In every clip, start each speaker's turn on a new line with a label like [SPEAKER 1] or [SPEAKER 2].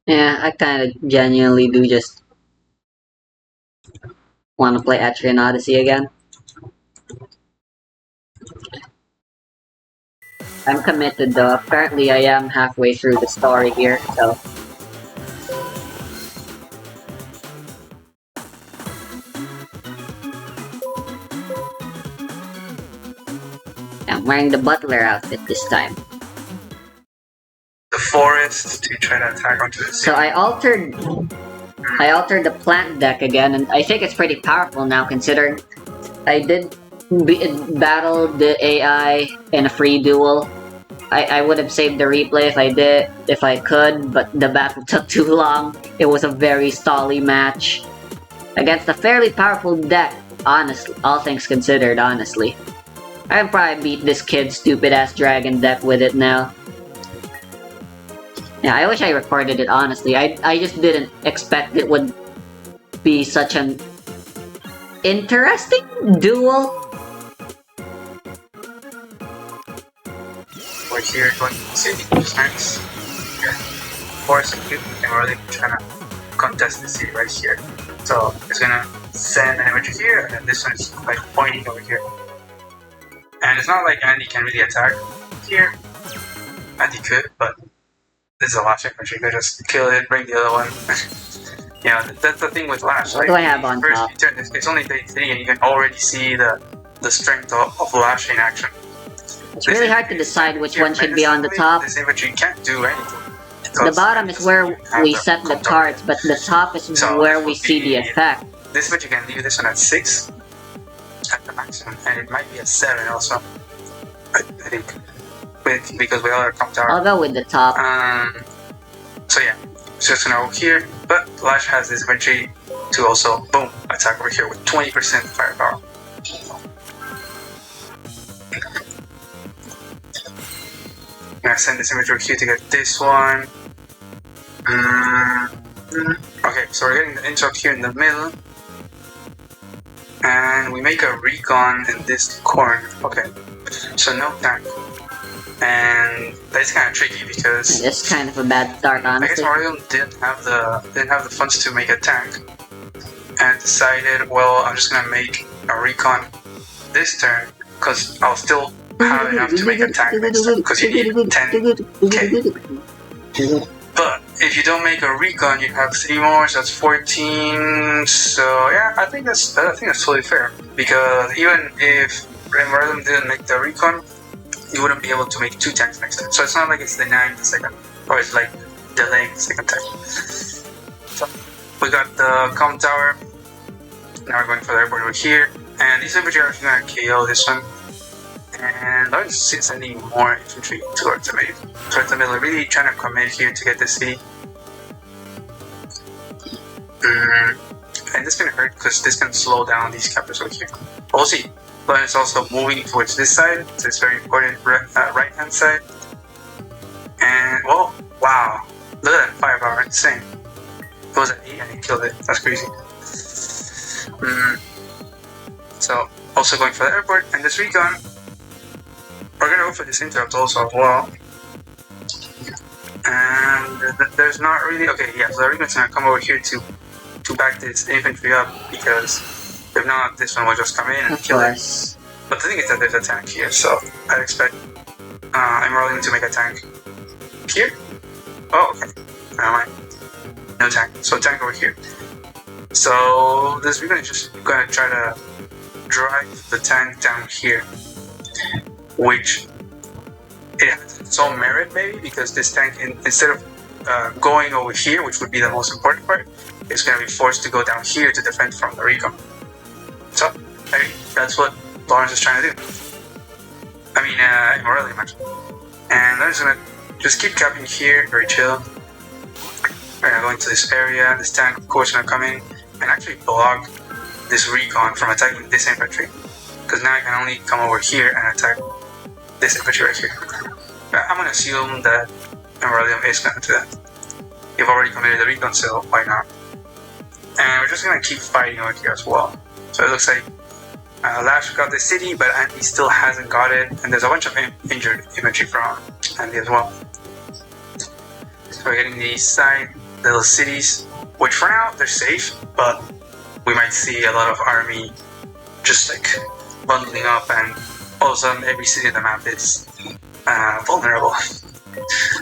[SPEAKER 1] Yeah, I kind of genuinely do just want to play Etrian Odyssey again. I'm committed though. Apparently, I am halfway through the story here, so. I'm wearing the butler outfit this time.
[SPEAKER 2] The forest to try to attack onto the city.
[SPEAKER 1] So I altered the plant deck again, and I think it's pretty powerful now considering I did battle the AI in a free duel. I would have saved the replay if I could, but the battle took too long. It was a very stally match against a fairly powerful deck. Honestly, all things considered, honestly, I can probably beat this kid's stupid ass dragon deck with it now. Yeah, I wish I recorded it, honestly. I just didn't expect it would be such an interesting duel.
[SPEAKER 2] We're here going to the city, which is nice. Yeah. Forest and we're really trying to contest the city right here. So it's gonna send an imagery here, and then this one's like pointing over here. And it's not like Andy can really attack here. Andy could, but this is a Lash infantry. You could just kill it, bring the other one. You know, that's the thing with Lash.
[SPEAKER 1] What do I have on
[SPEAKER 2] first
[SPEAKER 1] top?
[SPEAKER 2] You turn this, it's only day 3 and you can already see the strength of Lash in action.
[SPEAKER 1] It's really hard to decide which one should be on the top.
[SPEAKER 2] This infantry can't do anything.
[SPEAKER 1] The bottom is where we set the cards, but the top is where we see the effect.
[SPEAKER 2] This one you can leave this one at 6 at the maximum, and it might be at 7 also. I think, because we all are comp tower.
[SPEAKER 1] I'll go with the top.
[SPEAKER 2] So yeah, it's just gonna go here, but Lash has this infantry to also boom attack over here with 20% firepower. I'm gonna send this infantry here to get this one. Okay, so we're getting the interrupt here in the middle. And we make a recon in this corner. Okay, so no tank. And that's kind of tricky because
[SPEAKER 1] it's kind of a bad start, honestly.
[SPEAKER 2] I guess Mario didn't have the funds to make a tank, and decided, well, I'm just gonna make a recon this turn because I'll still have enough to make a tank next turn because you need 10k. But if you don't make a recon, you have 3 more, so that's 14. So yeah, I think that's totally fair because even if Mario didn't make the recon, you wouldn't be able to make 2 tanks next time. So it's not like it's denying the second, or it's like delaying the second tank. So we got the comm tower. Now we're going for the airport over here. And these infantry are actually going to KO this one. And I'm just sending more infantry towards the middle. Really trying to commit here to get the city. And this can hurt because this can slow down these captors over here. We'll see. But it's also moving towards this side, so it's very important, right hand side. And, well, wow, look at that firepower, insane. It was at 8 and he killed it, that's crazy. So, also going for the airport, and this recon, we're gonna go for this interrupt also as well. And there's not really, okay, yeah, so the recon's gonna come over here to back this infantry up, because if not, this one will just come in and kill it. But the thing is that there's a tank here, so I'd expect Emerald to make a tank here. Oh, okay. Never mind. No tank. So tank over here. So this we're just gonna try to drive the tank down here, which it has its own merit maybe because this tank, instead of going over here, which would be the most important part, is going to be forced to go down here to defend from the recon. So, hey, that's what Lawrence is trying to do. I mean, Immortality match. And I'm just going to just keep trapping here, very chill. We're going to go into this area. This tank, of course, is going to come in and actually block this recon from attacking this infantry. Because now I can only come over here and attack this infantry right here. I'm going to assume that Immortalium is going to do that. You've already committed the recon, so why not? And we're just going to keep fighting over here as well. So it looks like Lash got the city, but Andy still hasn't got it. And there's a bunch of injured infantry from Andy as well. So we're getting the east side. little cities, which for now they're safe, but we might see a lot of army just like bundling up, and all of a sudden every city in the map is vulnerable.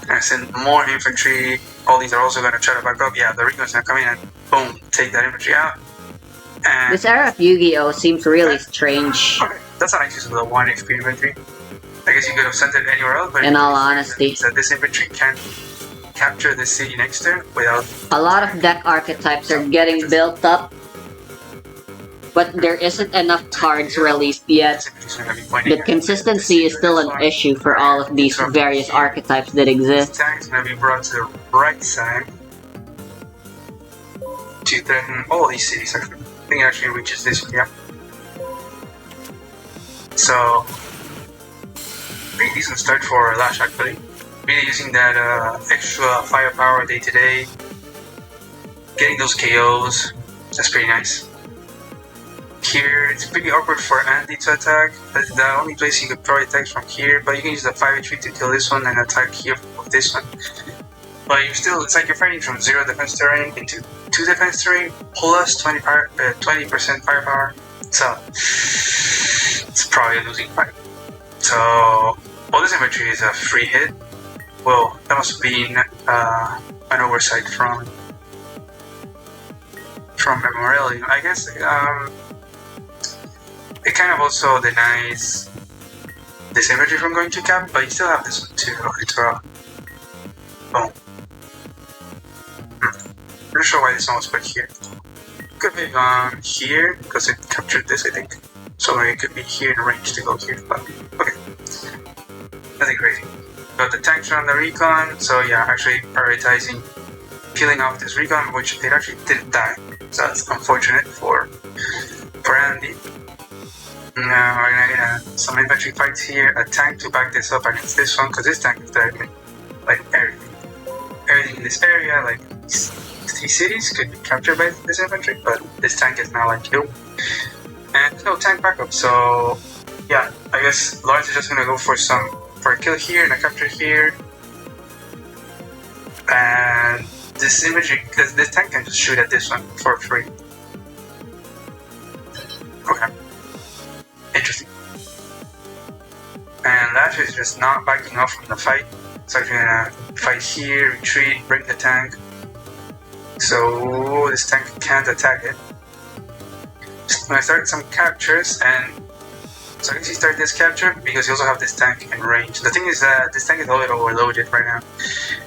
[SPEAKER 2] And send more infantry. All these are also going to try to back up. Yeah, the Ricon's going to come in and boom, take that infantry out. And
[SPEAKER 1] This era of Yu-Gi-Oh seems really strange.
[SPEAKER 2] okay, that's not actually the 1 XP infantry. I guess you could have sent it anywhere else, but
[SPEAKER 1] In all honesty,
[SPEAKER 2] that this infantry can capture the city next turn without.
[SPEAKER 1] a lot of deck archetypes are getting built up, but there isn't enough cards released yet. The consistency is still an issue for all of these various archetypes that
[SPEAKER 2] This
[SPEAKER 1] exist.
[SPEAKER 2] tank is going to be brought to the right side to threaten all these cities. Actually, I think it actually reaches this one. Yeah. So, pretty decent start for Lash actually. Really using that extra firepower day to day, getting those KOs. That's pretty nice. Here, it's pretty awkward for Andy to attack. That's the only place you could probably attack from here, but you can use the 5-3 to kill this one and attack here with this one. But you're still, it's like you're fighting from 0 defense terrain into 2 defense terrain plus 20% firepower. So, it's probably a losing fight. So, well, this infantry is a free hit. Well, that must have been an oversight from Memorial. I guess it kind of also denies this infantry from going to cap, but you still have this one to interrupt. Boom. I'm not sure why this one was put here. Could be gone here because it captured this, I think. So it could be here in range to go here. But okay, nothing crazy. Got the tanks around the recon, so yeah, actually prioritizing killing off this recon, which it actually didn't die. So that's unfortunate for Andy. Now we're gonna get some infantry fights here, a tank to back this up against this one, because this tank is threatening like everything in this area, like 3 cities could be captured by this infantry, but this tank is now like killed. And there's no tank backup, so yeah, I guess Lawrence is just gonna go for a kill here and a capture here. And this infantry, because this tank can just shoot at this one for free. Okay. Interesting. And Lash is just not backing off from the fight. So actually gonna fight here, retreat, break the tank. So this tank can't attack it. Just gonna start some captures, and so I guess you start this capture because you also have this tank in range. The thing is that this tank is a little bit overloaded right now,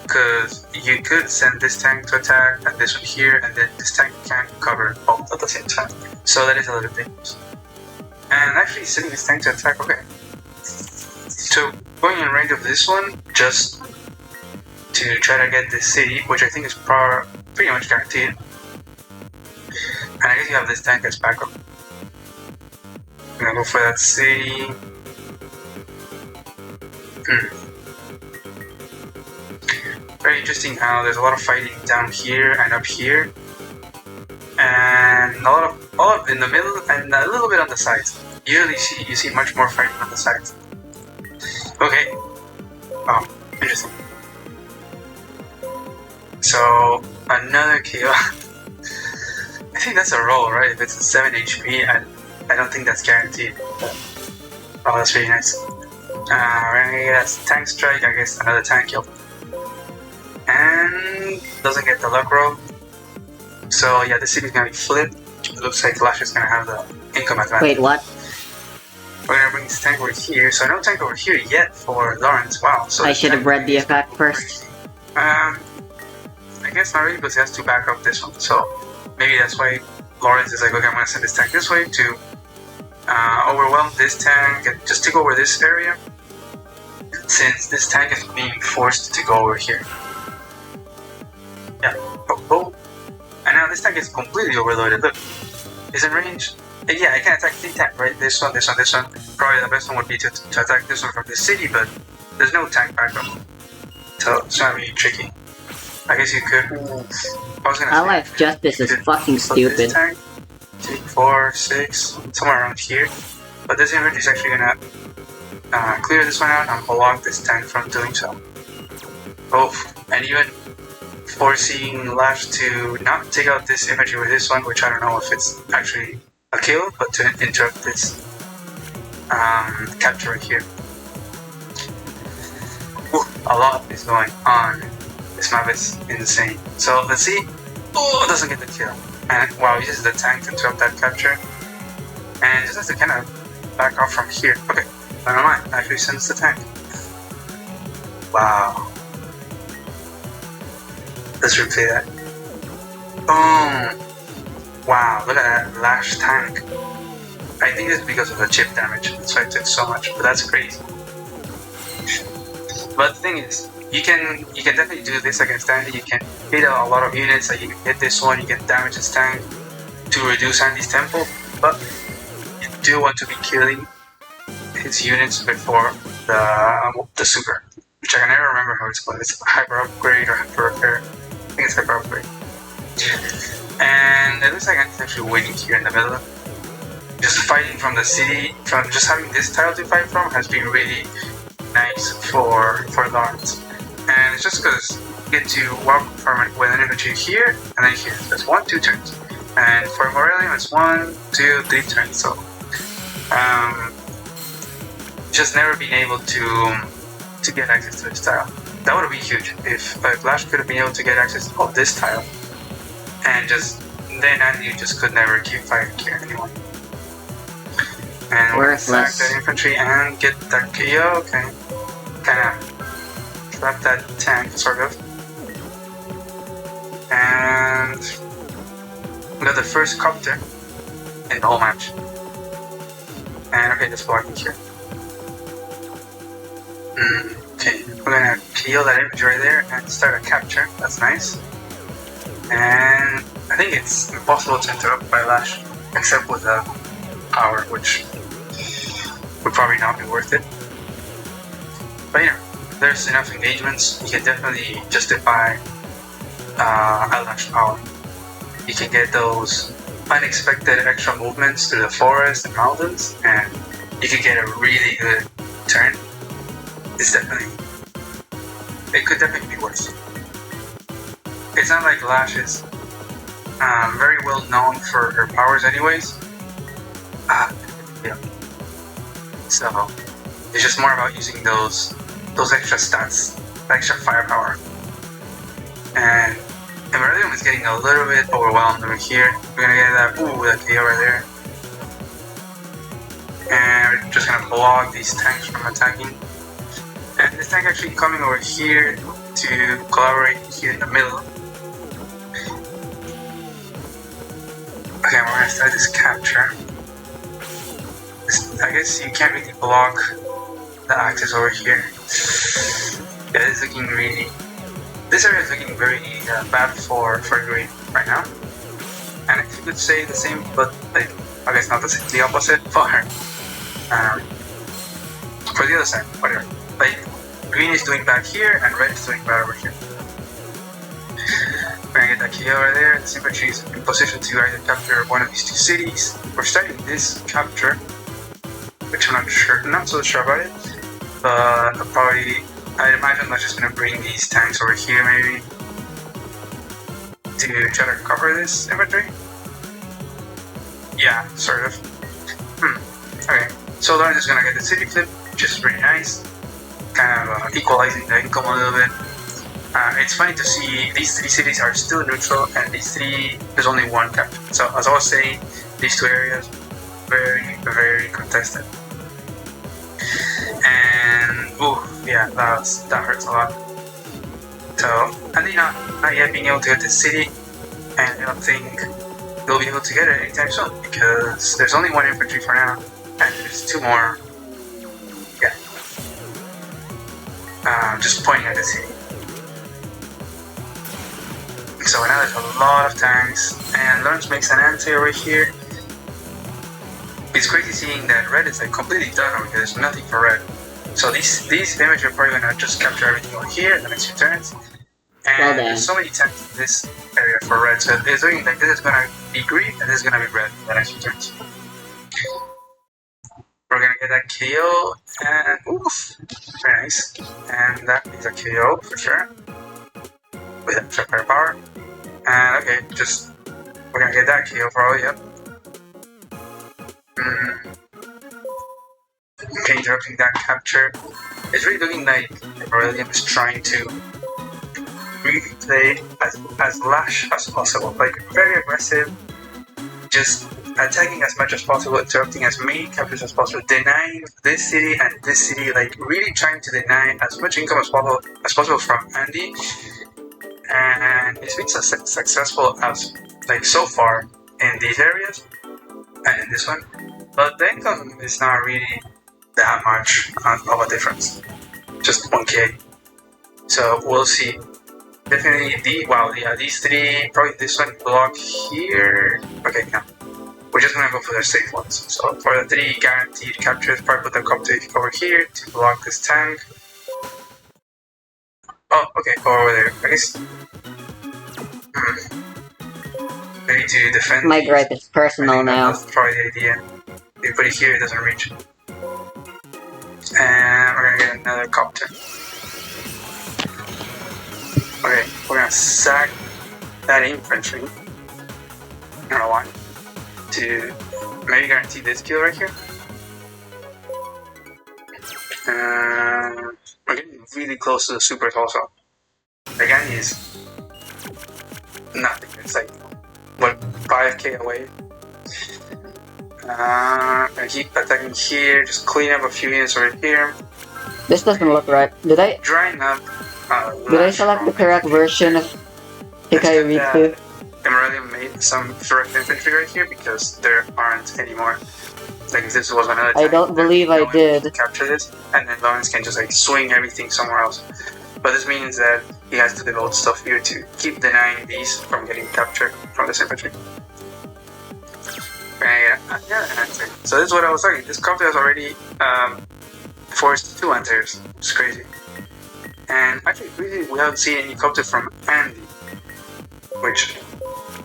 [SPEAKER 2] because you could send this tank to attack and this one here, and then this tank can't cover both at the same time. So that is a little dangerous. And actually sending this tank to attack, okay. So going in range of this one, just to try to get this city, which I think is pretty much guaranteed. And I guess you have this tank as backup. I'm gonna go for that city. Very interesting how there's a lot of fighting down here and up here, and a lot of in the middle and a little bit on the sides. Usually you see much more fighting on the sides. Okay. Oh, interesting. So another KO. I think that's a roll, right? If it's a 7 HP, I don't think that's guaranteed. Oh, that's really nice. We're gonna get a tank strike, I guess another tank kill. And doesn't get the luck roll. So yeah, the city's gonna be flipped. It looks like Lash is gonna have the income advantage.
[SPEAKER 1] Wait, what?
[SPEAKER 2] We're gonna bring this tank over here. So no tank over here yet for Lawrence. Wow. So
[SPEAKER 1] I should have read the effect first.
[SPEAKER 2] I guess not really, because he has to back up this one. So maybe that's why Lawrence is like, okay, I'm gonna send this tank this way to overwhelm this tank and just take over this area, since this tank is being forced to go over here. Yeah. Oh. And now this tank is completely overloaded. Look, it's in range. And yeah, I can attack the tank, right? This one. Probably the best one would be to attack this one from the city, but there's no tank backup. So it's gonna be tricky. I guess you could. I was gonna
[SPEAKER 1] Our
[SPEAKER 2] say,
[SPEAKER 1] life justice is fucking stupid.
[SPEAKER 2] Tank, 3, 4, 6, somewhere around here. But this infantry is actually gonna clear this one out and block this tank from doing so. Oh, and even forcing Lash to not take out this infantry with this one, which I don't know if it's actually a kill, but to interrupt this capture right here. Ooh, a lot is going on. This map is insane. So let's see. Oh, it doesn't get the kill. And wow, he uses the tank to interrupt that capture. And just has to kind of back off from here. Okay, never mind. Actually sends the tank. Wow. Let's replay that. Boom! Wow, look at that Lash tank. I think it's because of the chip damage. That's why it took so much, but that's crazy. But the thing is, you can definitely do this against Andy. You can hit a lot of units. Like you can hit this one, you can damage his tank to reduce Andy's tempo. But you do want to be killing his units before the super, which I can never remember how it's called. It's hyper upgrade or hyper repair. I think it's hyper upgrade. And it looks like Andy's actually winning here in the middle. Just fighting from the city, from just having this tile to fight from has been really nice for Lawrence. And it's just because you get to walk from it with an infantry here and then here. That's 1, 2 turns. And for Morelium it's 1, 2, 3 turns. So just never been able to get access to this tile. That would have been huge if Lash could have been able to get access to this tile, and just then Andy just could never keep fighting here anymore. And we're gonna sack that infantry and get that KO. Okay, kind of trap that tank, sort of. And we got the first copter in the whole match. And okay, that's blocking here. Okay, we're gonna kill that infantry right there and start a capture. That's nice. And I think it's impossible to interrupt by Lash, except with the power, which would probably not be worth it. But you know, if there's enough engagements, you can definitely justify a Lash power. You can get those unexpected extra movements through the forest and mountains, and you can get a really good turn. It could definitely be worse. It's not like Lash is very well known for her powers anyways. Yeah. So it's just more about using those extra stats, extra firepower. And Emeralium is getting a little bit overwhelmed over here. We're gonna get that KO right there. And we're just gonna block these tanks from attacking. And this tank actually coming over here to collaborate here in the middle. Okay, we're gonna start this capture. I guess you can't really block the axis over here. Yeah, this area is looking very bad for green right now. And I could say the same, but like, I guess not the opposite for the other side, whatever. Like, green is doing bad here and red is doing bad over here. We're gonna get that KO right there. The infantry is in position to either capture one of these two cities. We're starting this capture, which I'm not so sure about it, but I'd imagine I'm just gonna bring these tanks over here maybe to try to cover this infantry. Yeah, sort of. Okay, so Lawrence is gonna get the city flip, which is pretty nice, kind of equalizing the income a little bit. It's funny to see these 3 cities are still neutral, and there's only 1 capture. So as I was saying, these 2 areas very, very contested. And yeah, that hurts a lot. So Andy not yet being able to get this city, and I don't think they'll be able to get it anytime soon because there's only 1 infantry for now, and there's 2 more. Yeah, just pointing at the city. So now there's a lot of tanks, and Lawrence makes an anti over here. It's crazy seeing that red is like completely done over here. There's nothing for red. So these images are probably gonna just capture everything over here in the next few turns. And there's so many tanks in this area for red. So it's looking like this is gonna be green and this is gonna be red in the next few turns. We're gonna get that KO and oof, very nice. And that is a KO for sure. with extra firepower. And okay, just we're gonna get that kill probably. Yep. Okay, interrupting that capture. It's really looking like Aurelian is trying to really play as lash as possible, like very aggressive, just attacking as much as possible, interrupting as many captures as possible, denying this city and this city, like really trying to deny as much income as possible from Andy. And it's been successful as like so far in these areas and in this one, but the income is not really that much of a difference, just 1k. So we'll see. Definitely these three, probably this one block here. Okay, no. We're just gonna go for the safe ones. So for the 3 guaranteed captures, probably put the copter over here to block this tank. Oh, okay, over there. I guess. We need to defend.
[SPEAKER 1] My gripe is personal now.
[SPEAKER 2] That's probably the idea. If you put it here, it doesn't reach. And we're gonna get another copter. Okay, we're gonna sack that infantry. I don't know why. To maybe guarantee this kill right here. We're getting really close to the supers also. The guy is nothing. It's like what 5k away. I keep attacking here. Just clean up a few units right here.
[SPEAKER 1] This doesn't look right. Did I?
[SPEAKER 2] Drying up.
[SPEAKER 1] Did I select the correct version of Hikayoriku?
[SPEAKER 2] Emeralium made some direct infantry right here because there aren't anymore. Like if this was another
[SPEAKER 1] I don't believe I did.
[SPEAKER 2] Capture this, and then Lawrence can just like swing everything somewhere else. But this means that he has to devote stuff here to keep denying these from getting captured from this infantry. So this is what I was saying. This copter has already forced 2 anti-airs. It's crazy. And actually, really, we haven't seen any copter from Andy, which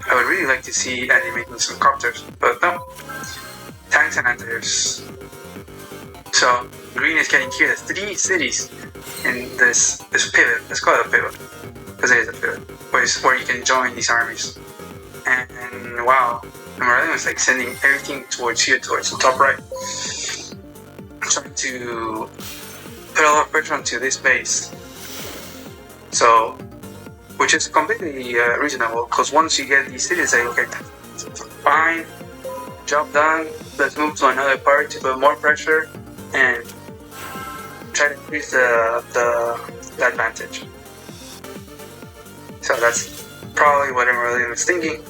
[SPEAKER 2] I would really like to see Andy making some copters, but no. Tanks and anti-airs. So green is getting here. There's 3 cities in this pivot. Let's call it a pivot, because it is a pivot, where you can join these armies. And wow, Emeralium is like sending everything towards here, towards the top right, trying to put a lot of pressure onto this base. So, which is completely reasonable, because once you get these cities, like, okay, fine, job done, let's move to another part to put more pressure and try to increase the advantage. So that's probably what Emeralium is thinking.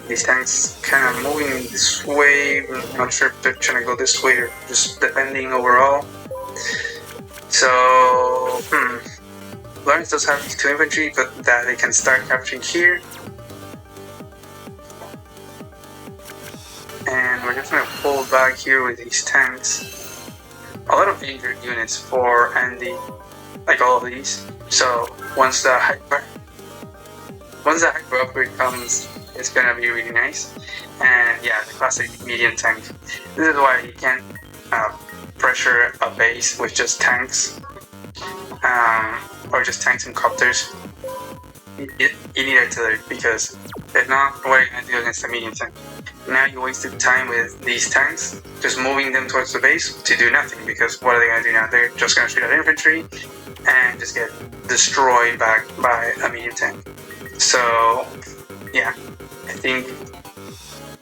[SPEAKER 2] These tanks kind of moving this way. I'm not sure if they're trying to go this way or just defending overall. So, Lawrence does have these 2 infantry, but that they can start capturing here. And we're just gonna pull back here with these tanks. A lot of injured units for Andy, like all of these. So once the hyper upgrade comes, it's gonna be really nice. And yeah, the classic medium tank. This is why you can't pressure a base with just tanks, or just tanks and copters. You need artillery, because if not, what are you gonna do against a medium tank? Now you wasted time with these tanks, just moving them towards the base to do nothing, because what are they gonna do now? They're just gonna shoot at infantry and just get destroyed back by a medium tank. So yeah, I think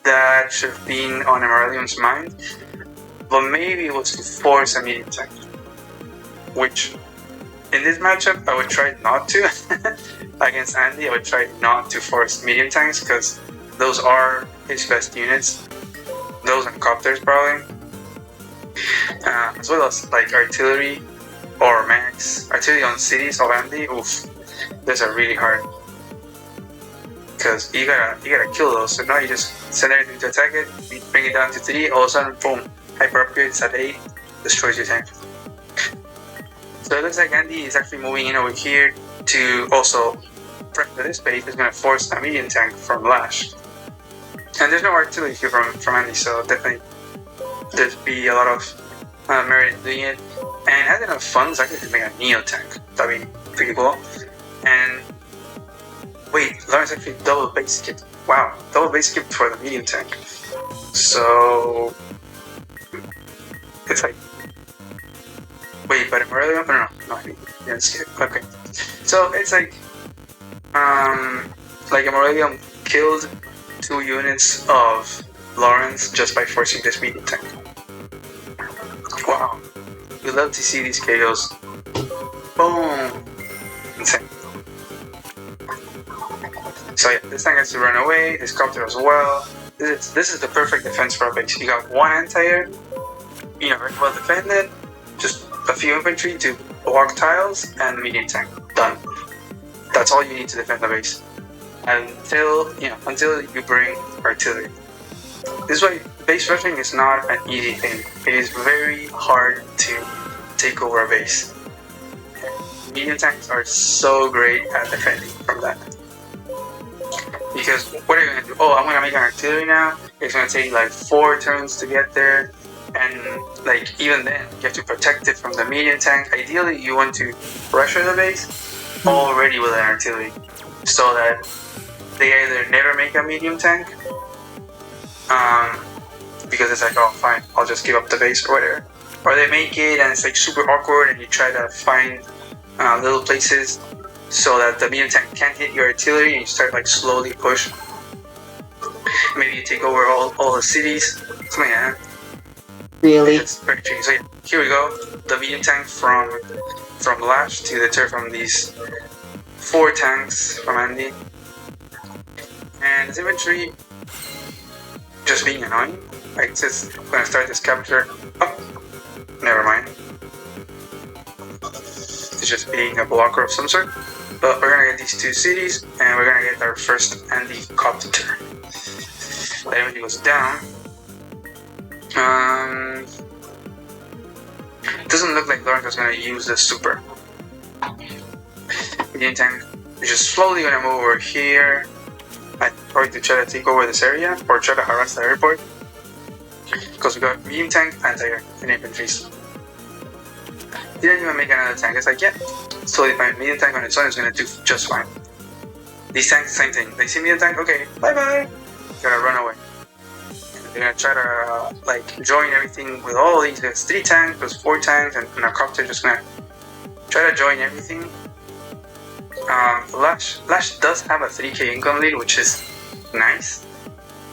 [SPEAKER 2] that should have been on Emeralium's mind, but maybe it was to force a medium tank, which in this matchup I would try not to. Against Andy, I would try not to force medium tanks, because those are his best units. Those and copters probably, as well as like artillery or mechs. Artillery on cities of Andy, oof, those are really hard, because you gotta kill those. So now you just send everything to attack it, you bring it down to 3, all of a sudden, boom, hyper upgrades at 8, destroys your tank. So it looks like Andy is actually moving in over here to also pressure this base. Is going to force a medium tank from Lash. And there's no artillery here from Andy, so definitely there'd be a lot of merit in doing it. And has enough funds, I could make a Neo tank. That'd be pretty cool. And wait, Lawrence actually double base skipped. Wow, double base skipped for the medium tank. So it's like, wait, but Aurelium? No, he didn't skip. Okay, so it's like Aurelium killed 2 units of Lawrence just by forcing this medium tank. Wow, we love to see these KOs. Boom, insane. So yeah, this tank has to run away. This copter as well. This is the perfect defense for a base. You got 1 anti-air, you know, very well defended. Just a few infantry to block tiles and medium tank. Done. That's all you need to defend the base. Until you bring artillery. This is why base rushing is not an easy thing. It is very hard to take over a base. Medium tanks are so great at defending from that. Because what are you going to do? Oh, I'm going to make an artillery now. It's going to take like 4 turns to get there. And like even then, you have to protect it from the medium tank. Ideally, you want to pressure the base already with an artillery. So that they either never make a medium tank. Because it's like, oh fine, I'll just give up the base or whatever. Or they make it and it's like super awkward and you try to find little places so that the medium tank can't hit your artillery and you start like slowly push. Maybe you take over all the cities, something like that.
[SPEAKER 1] Really?
[SPEAKER 2] It's very tricky. So yeah, here we go. The medium tank from Lash to deter from these 4 tanks from Andy. And his infantry just being annoying. Like it's just gonna start this capture. Oh, never mind. It's just being a blocker of some sort. But we're gonna get these 2 cities and we're gonna get our first Andy copter. Everything was down. It doesn't look like Lawrence is gonna use the super. Medium tank is just slowly gonna move over here. I probably to try to take over this area or try to harass the airport. Because we got medium tank, anti-air, and infantries. Didn't even make another tank. It's like, yeah, it's totally fine. Medium tank on its own is gonna do just fine. These tanks, same thing. They see medium tank, okay, bye bye. Gotta run away. They're gonna try to like join everything with all these. There's 3 tanks, there's 4 tanks, and a copter just gonna try to join everything. Lash does have a 3k income lead, which is nice,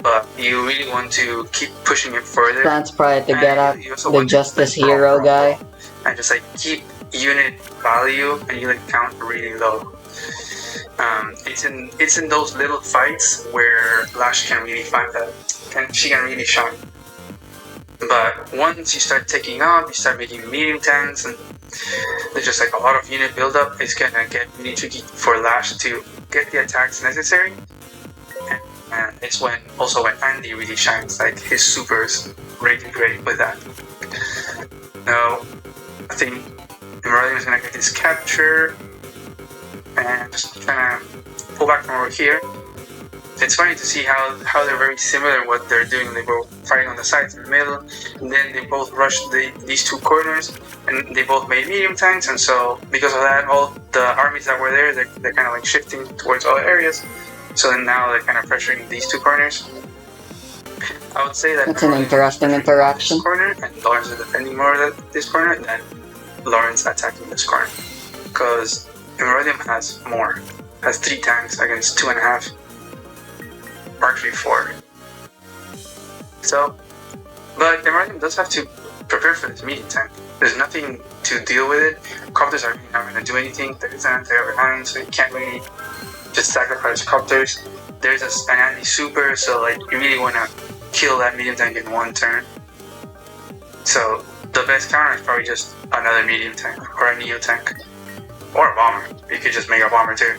[SPEAKER 2] but you really want to keep pushing it further.
[SPEAKER 1] Plans probably to get up the Justice Hero guy.
[SPEAKER 2] And just like keep unit value and unit count really low. It's in those little fights where Lash can really find that, and she can really shine. But once you start taking off, you start making medium tanks, and there's just like a lot of unit buildup. It's gonna get really tricky for Lash to get the attacks necessary. And it's when Andy really shines. Like his super is really great with that. Now, I think Emerald is gonna get this capture and just trying to pull back from over here. It's funny to see how they're very similar in what they're doing. They both fighting on the sides in the middle, and then they both rushed these 2 corners, and they both made medium tanks, and so because of that, all the armies that were there, they're kind of like shifting towards other areas. So then now they're kind of pressuring these 2 corners. I would say that
[SPEAKER 1] it's an interesting interaction.
[SPEAKER 2] This corner, and Lawrence is defending more of this corner than Lawrence attacking this corner, because Emeraldium has 3 tanks against 2.5. Or actually 4. So, but Emeraldium does have to prepare for this medium tank. There's nothing to deal with it. Copters are really not going to do anything. There is an anti-air behind, so you can't really just sacrifice copters. There's an anti super, so like you really want to kill that medium tank in 1 turn. So the best counter is probably just another medium tank or a neo tank or a bomber. You could just make a bomber too.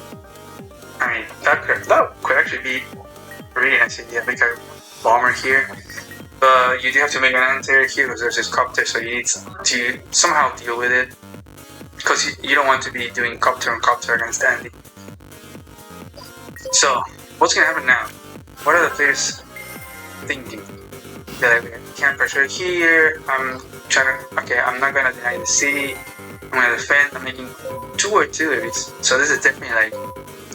[SPEAKER 2] I mean that could actually be a really nice idea. Make a bomber here, but you do have to make an anti-air here because there's this copter, so you need to somehow deal with it because you don't want to be doing copter on copter against Andy. So what's gonna happen now? What are the players thinking? That we can't pressure here. I'm not gonna deny the city. I'm gonna defend. I'm making 2 artilleries. So this is definitely like,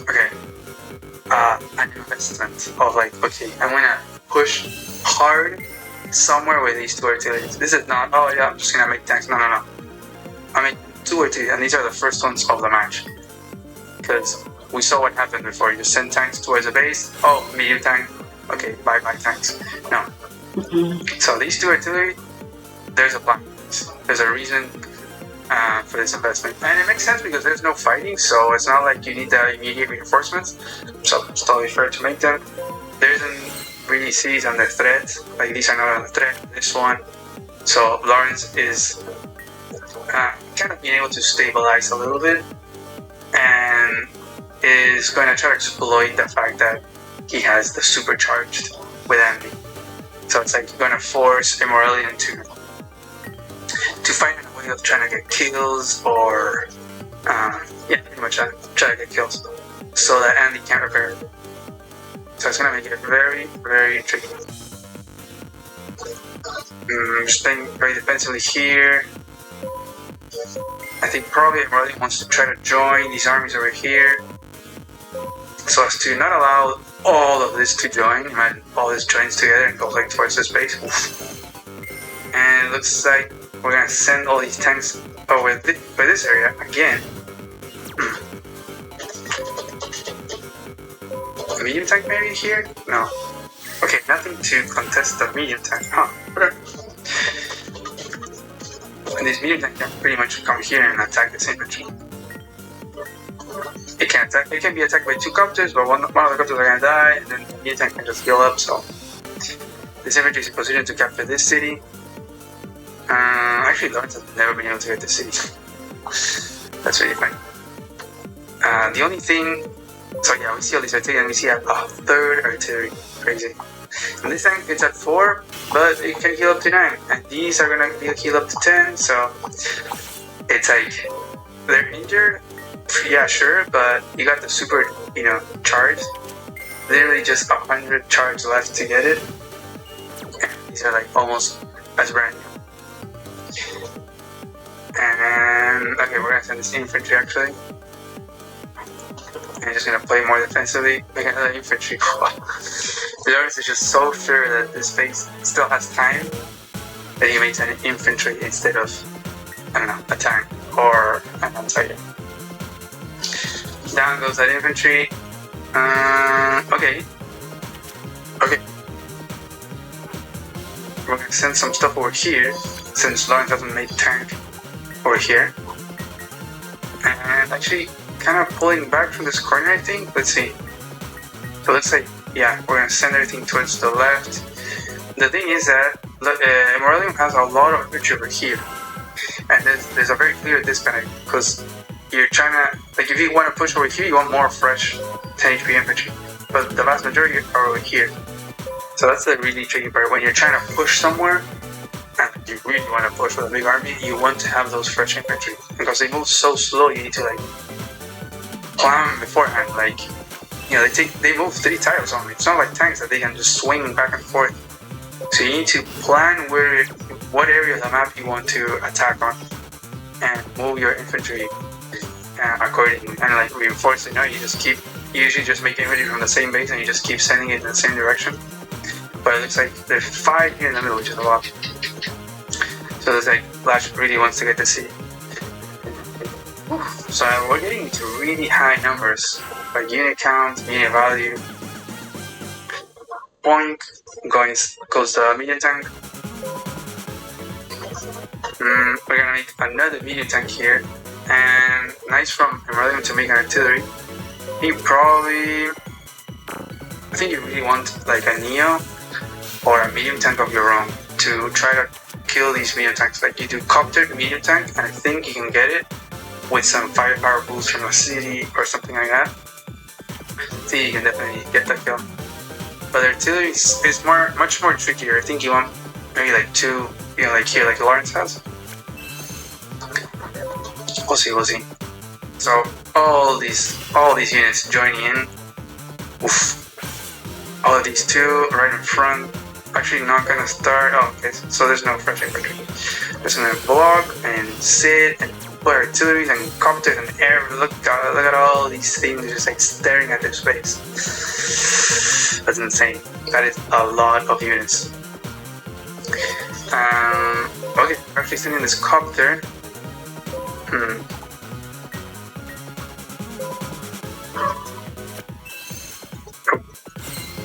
[SPEAKER 2] okay, an investment of like, okay, I'm gonna push hard somewhere with these 2 artilleries. This is not, oh yeah, I'm just gonna make tanks. No. I make 2 artilleries, and these are the first ones of the match. Because we saw what happened before. You just send tanks towards the base. Oh, medium tank. Okay, bye tanks. No. So these 2 artillery, there's a plan. There's a reason for this investment, and it makes sense because there's no fighting, so it's not like you need the immediate reinforcements. So it's totally fair to make them. There isn't really cities under threat. Like these are not under threat. This one. So Lawrence is kind of being able to stabilize a little bit, and is going to try to exploit the fact that he has the supercharged with envy. So it's like going to force Immoralian to find a way of trying to get kills, or pretty much try to get kills, so that Andy can't repair it. So it's going to make it very, very tricky. Just playing very defensively here. I think probably Immoralian wants to try to join these armies over here, so as to not allow all of this to join. Imagine all this joins together and goes like towards this base. And it looks like we're gonna send all these tanks over by this area again. A medium tank maybe here? No. Okay, nothing to contest the medium tank. Huh, okay. And this medium tank can pretty much come here and attack this infantry. It can attack. It can be attacked by 2 copters, but one of the copters are gonna die, and then the medium tank can just heal up. So this infantry is in position to capture this city. Actually, Lawrence has never been able to get this city. That's really funny. The only thing, so yeah, we see all these artillery, and we see a 3rd artillery. Crazy. And this tank it's at 4, but it can heal up to 9, and these are gonna be heal up to 10. So it's like they're injured. Yeah, sure, but you got the super, charge. Literally just 100 charge left to get it. And these are like almost as brand new. And okay, we're gonna send this infantry actually. And I'm just gonna play more defensively, make another infantry. Lawrence is just so sure that this base still has time that he makes an infantry instead of, I don't know, a tank or an anti-tank. Down goes that infantry. Okay. We're gonna send some stuff over here, since Lawrence hasn't made tank over here. And actually, kind of pulling back from this corner, I think. Let's see. So let's say, yeah, we're gonna send everything towards the left. The thing is that Immoralium has a lot of infantry over here, and there's a very clear disconnect, because you're trying to, like, if you want to push over here, you want more fresh 10 HP infantry, but the vast majority are over here. So that's the really tricky part. When you're trying to push somewhere, and you really want to push with a big army, you want to have those fresh infantry, because they move so slow. You need to like plan beforehand. Like, they move 3 tiles only. It's not like tanks that they can just swing back and forth. So you need to plan what area of the map you want to attack on, and move your infantry accordingly, and like reinforce it. You usually just make infantry from the same base, and you just keep sending it in the same direction. But it looks like there's 5 here in the middle, which is a lot. So it's like Lash really wants to get the city. So we're getting to really high numbers, like unit count, unit value. Point goes the medium tank. We're gonna make another medium tank here, and nice from Immoralium to make an artillery. I think you really want like a Neo or a medium tank of your own to try to kill these medium tanks. Like you do copter the medium tank, and I think you can get it with some firepower boost from a city or something like that. See, you can definitely get that kill. But artillery is much more trickier. I think you want maybe like 2, like here, like Lawrence has. We'll see. So all these units joining in. Oof. All of these 2 right in front. Actually not gonna start. Oh, okay, so there's no fresh infantry. Just gonna block and sit and put artilleries and copters and air. Look at all these things just like staring at their space. That's insane. That is a lot of units. Okay, we're actually sending this copter.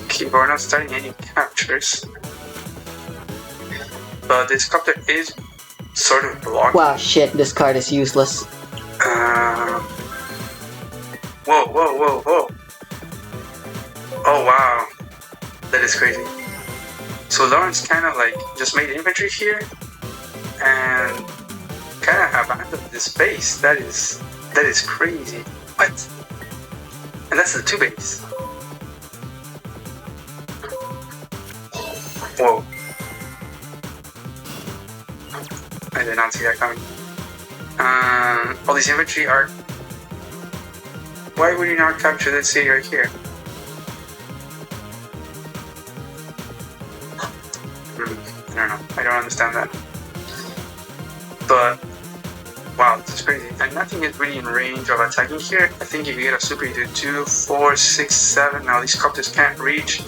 [SPEAKER 2] Okay, but we're not starting any captures. But this copter is sort of blocked.
[SPEAKER 1] Wow, shit, this card is useless.
[SPEAKER 2] Whoa. Oh wow, that is crazy. So Lawrence kind of like just made infantry here and kind of abandoned this base. That is crazy. What? And that's the 2 base. Whoa. I did not see that coming. All these infantry are... Why would you not capture this city right here? I don't know. I don't understand that. But... Wow, this is crazy. And nothing is really in range of attacking here. I think if you get a super, you do 2, 4, 6, 7. Now these copters can't reach.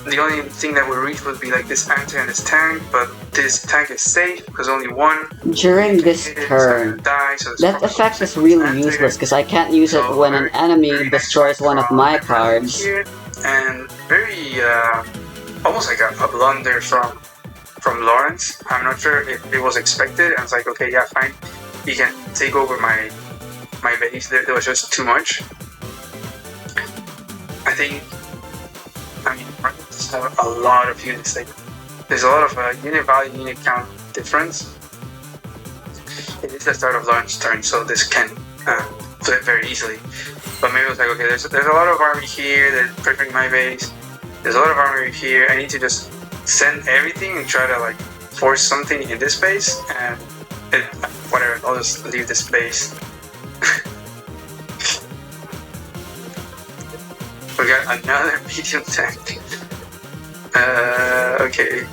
[SPEAKER 2] The only thing that would reach would be like this anti and this tank, but this tank is safe because only one.
[SPEAKER 1] During this turn, that effect is really useless because I can't use it when an enemy destroys one of my cards.
[SPEAKER 2] Here, and very, almost like a blunder from Lawrence. I'm not sure if it was expected. I was like, okay, yeah, fine. You can take over my base. There was just too much. I mean, just have a lot of units. Like, there's a lot of unit value, unit count difference. It is the start of Lawrence's turn, so this can flip very easily. But maybe it was like, okay, there's a lot of army here that's perfect my base. There's a lot of army here. I need to just send everything and try to like force something in this base, and whatever. I'll just leave this base. We got another medium tank. Okay.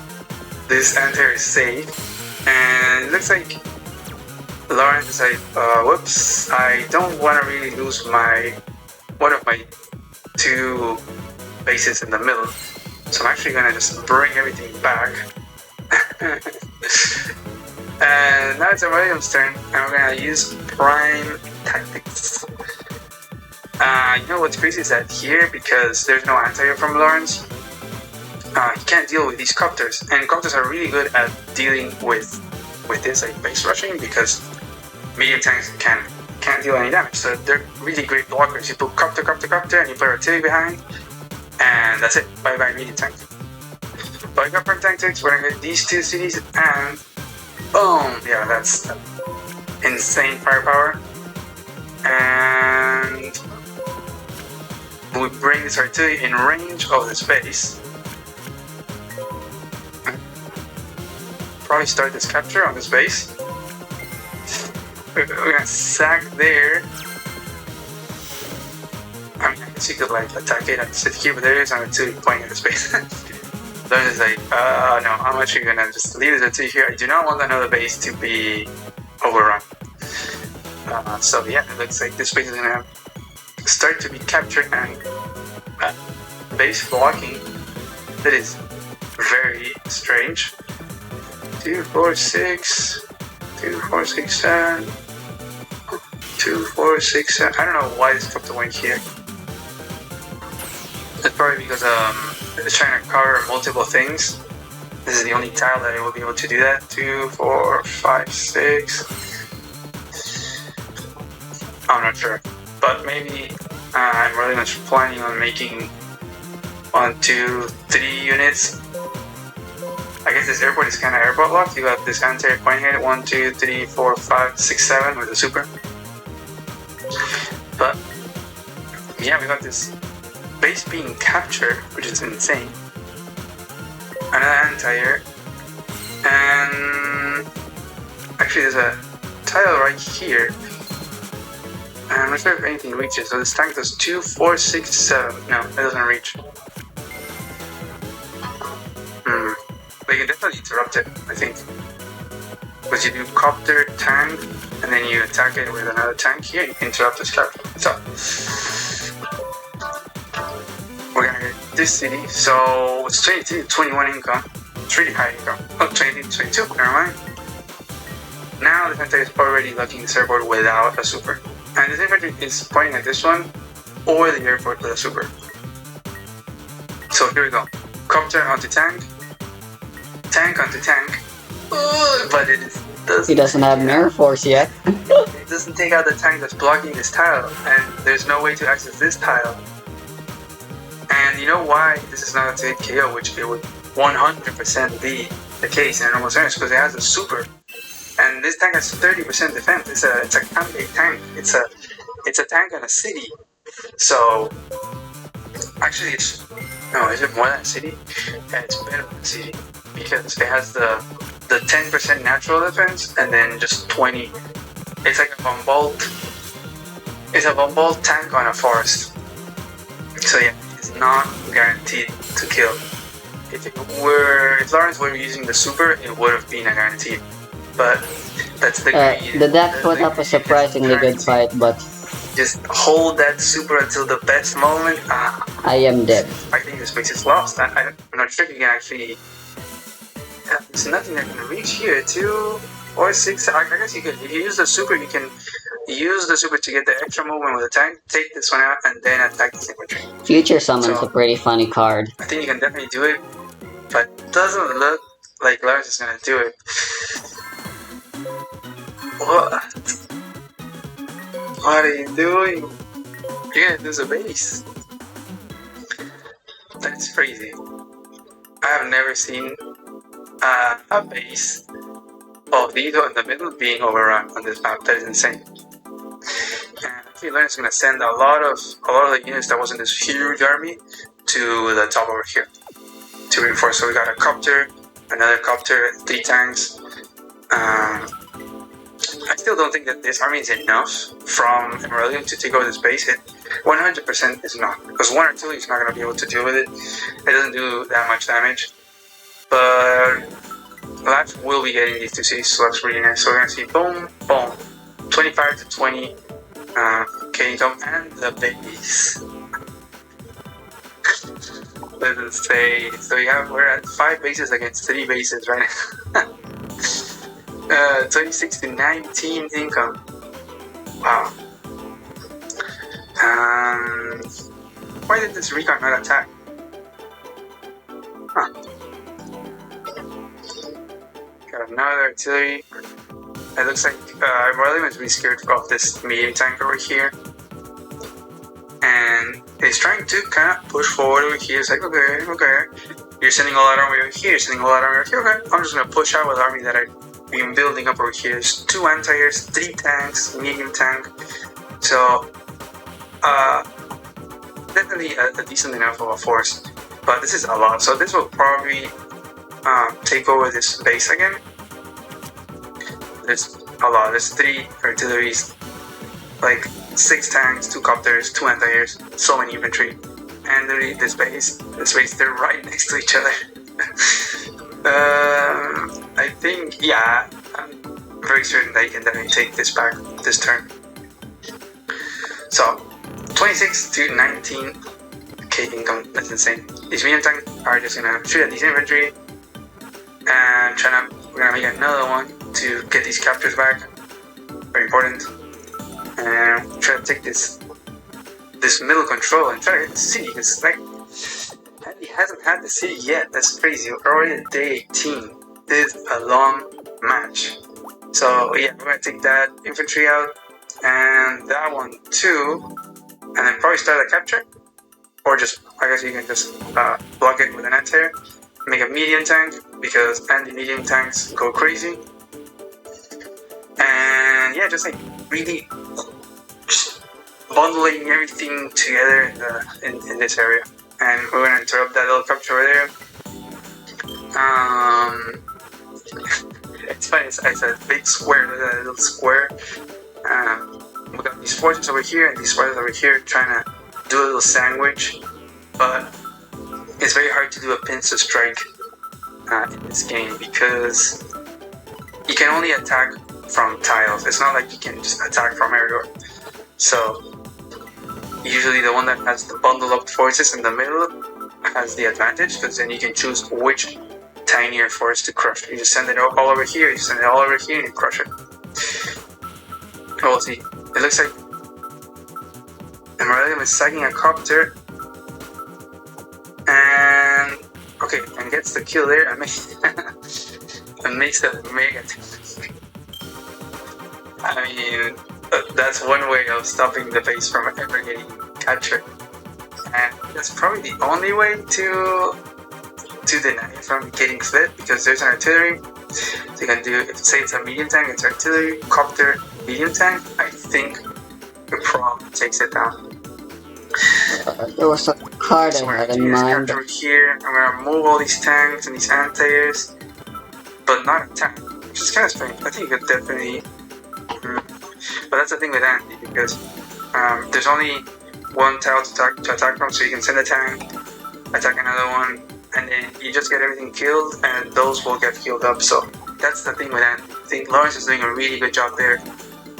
[SPEAKER 2] This anti-air is safe. And it looks like Lawrence is like, whoops, I don't want to really lose one of my 2 bases in the middle. So I'm actually going to just bring everything back. And now it's William's turn, and we're going to use prime tactics. You know what's crazy is that here, because there's no anti-air from Lawrence, he can't deal with these copters, and copters are really good at dealing with this like base rushing because medium tanks can't deal any damage. So they're really great blockers. You put copter, and you put artillery behind, and that's it. Bye bye medium tank. But I got prime tactics. We're gonna get these 2 cities, and boom! Yeah, that's insane firepower. And we bring this artillery in range of this base. Probably start this capture on this base. We're gonna sack there. I mean, I guess you could like attack it and sit here, but there is an artillery pointing at this base. Then it's like, no, I'm actually gonna just leave this artillery here. I do not want another base to be overrun. So yeah, it looks like this base is gonna start to be captured, and base blocking that is very strange. 2, 4, 6, 2, 4, 6, 7, 2, 4, 6, 7. I don't know why this copter went here. It's probably because it's trying to cover multiple things. This is the only tile that it will be able to do that. 2, 4, 5, 6. I'm not sure, but maybe I'm really much planning on making 1, 2, 3 units. I guess this airport is kind of airport locked. You got this anti-air point here, 1, 2, 3, 4, 5, 6, 7 with a super. But yeah, we got this base being captured, which is insane. Another anti-air, and actually there's a tile right here. I'm not sure if anything reaches. So this tank does 2, 4, 6, 7. No, it doesn't reach. We can definitely interrupt it, I think. Because you do copter, tank, and then you attack it with another tank here, you interrupt this capture. So we're gonna get this city. So it's 22, 21 income. It's really high income. Oh, 20, 22, never mind. Now the center is already locking the surfboard without a super. And this infantry is pointing at this one or the airport with a super. So here we go. Copter onto tank. Tank onto tank. But
[SPEAKER 1] he doesn't have an air force yet.
[SPEAKER 2] It doesn't take out the tank that's blocking this tile, and there's no way to access this tile. And you know why this is not a hit KO, which it would 100% be the case in a normal scenario, because it has a super. And this tank has 30% defense. It's a campaign tank. It's a tank on a city. So actually, is it more than a city? Yeah, it's better than a city because it has the 10% natural defense and then just 20. It's like a Von It's a Von tank on a forest. So yeah, it's not guaranteed to kill. If Lawrence were using the super, it would have been a guarantee. But that's the
[SPEAKER 1] the deck put up a surprisingly good fight, but
[SPEAKER 2] just hold that super until the best moment.
[SPEAKER 1] I am dead.
[SPEAKER 2] I think this base is lost. I'm not sure if you can actually. There's nothing that can reach here. 2 or 6. I guess you could. If you use the super, you can use the super to get the extra movement with the tank. Take this one out and then attack the infantry.
[SPEAKER 1] Future Summon's a pretty funny card.
[SPEAKER 2] I think you can definitely do it, but it doesn't look like Lars is gonna do it. What are you doing? You're gonna lose a base. That's crazy. I have never seen a base of Lido in the middle being overrun on this map. That is insane. And I think Lawrence is gonna send a lot of the units that was in this huge army to the top over here to reinforce. So we got a copter, another copter, 3 tanks. I still don't think that this army is enough from Emeraldium to take over this base. It 100% is not, because 1 artillery is not going to be able to deal with it. It doesn't do that much damage. But Labs will be getting these 2 cities, so that's really nice. So we're going to see boom, boom, 25 to 20 K income and the base. Let's say, so we're at 5 bases against 3 bases right now. 26 to 19 income. Wow. Why did this recon not attack? Huh. Got another artillery. It looks like Emeraldium is really scared of this medium tank over here. And he's trying to kind of push forward over here. It's like, okay. You're sending a lot of army over here, you're sending a lot of army over here. Okay, I'm just going to push out with the army that I've been building up over here. There's 2 anti-airs, 3 tanks, medium tank. So, definitely a decent enough of a force. But this is a lot. So this will probably take over this base again. There's a lot. There's 3 artilleries, like 6 tanks, 2 copters, 2 anti-airs, so many infantry. And this base, they're right next to each other. I think, yeah, I'm very certain that you can definitely take this back this turn. So, 26 to 19 K income, that's insane. These medium tanks are just gonna shoot at these infantry and we're gonna make another one to get these captures back. Very important. And try to take this middle control and try to get the city, because like he hasn't had the city yet. That's crazy. We're already at day 18. This is a long match. So yeah, we're gonna take that infantry out and that one too, and then probably start the capture, or just I guess you can just block it with an anti-air. Make a medium tank, because anti-medium tanks go crazy. And yeah, just like really just bundling everything together in this area. And we're gonna interrupt that little capture over there. It's funny, it's a big square, a little square. We got these forces over here and these forces over here trying to do a little sandwich, but it's very hard to do a pincer strike in this game, because you can only attack from tiles. It's not like you can just attack from everywhere. So usually the one that has the bundle up forces in the middle has the advantage, because then you can choose which tinier force to crush. You just send it all over here, you send it all over here, and you crush it. Oh, see, it looks like Emeralium is sagging a copter, and okay, and gets the kill there, and makes a mega. I mean, that's one way of stopping the base from ever getting captured, and that's probably the only way to deny it from getting split, because there's an artillery. So you can do, if say it's a medium tank, it's artillery, copter, medium tank. I think the probably takes it down.
[SPEAKER 1] There was a card I had in mind.
[SPEAKER 2] Capture here. I'm gonna move all these tanks and these anti-airs, but not attack, which is kind of strange. I think you could definitely. But that's the thing with Andy, because there's only one tile to attack from, so you can send a tank, attack another one, and then you just get everything killed, and those will get healed up. So that's the thing with Andy. I think Lawrence is doing a really good job there,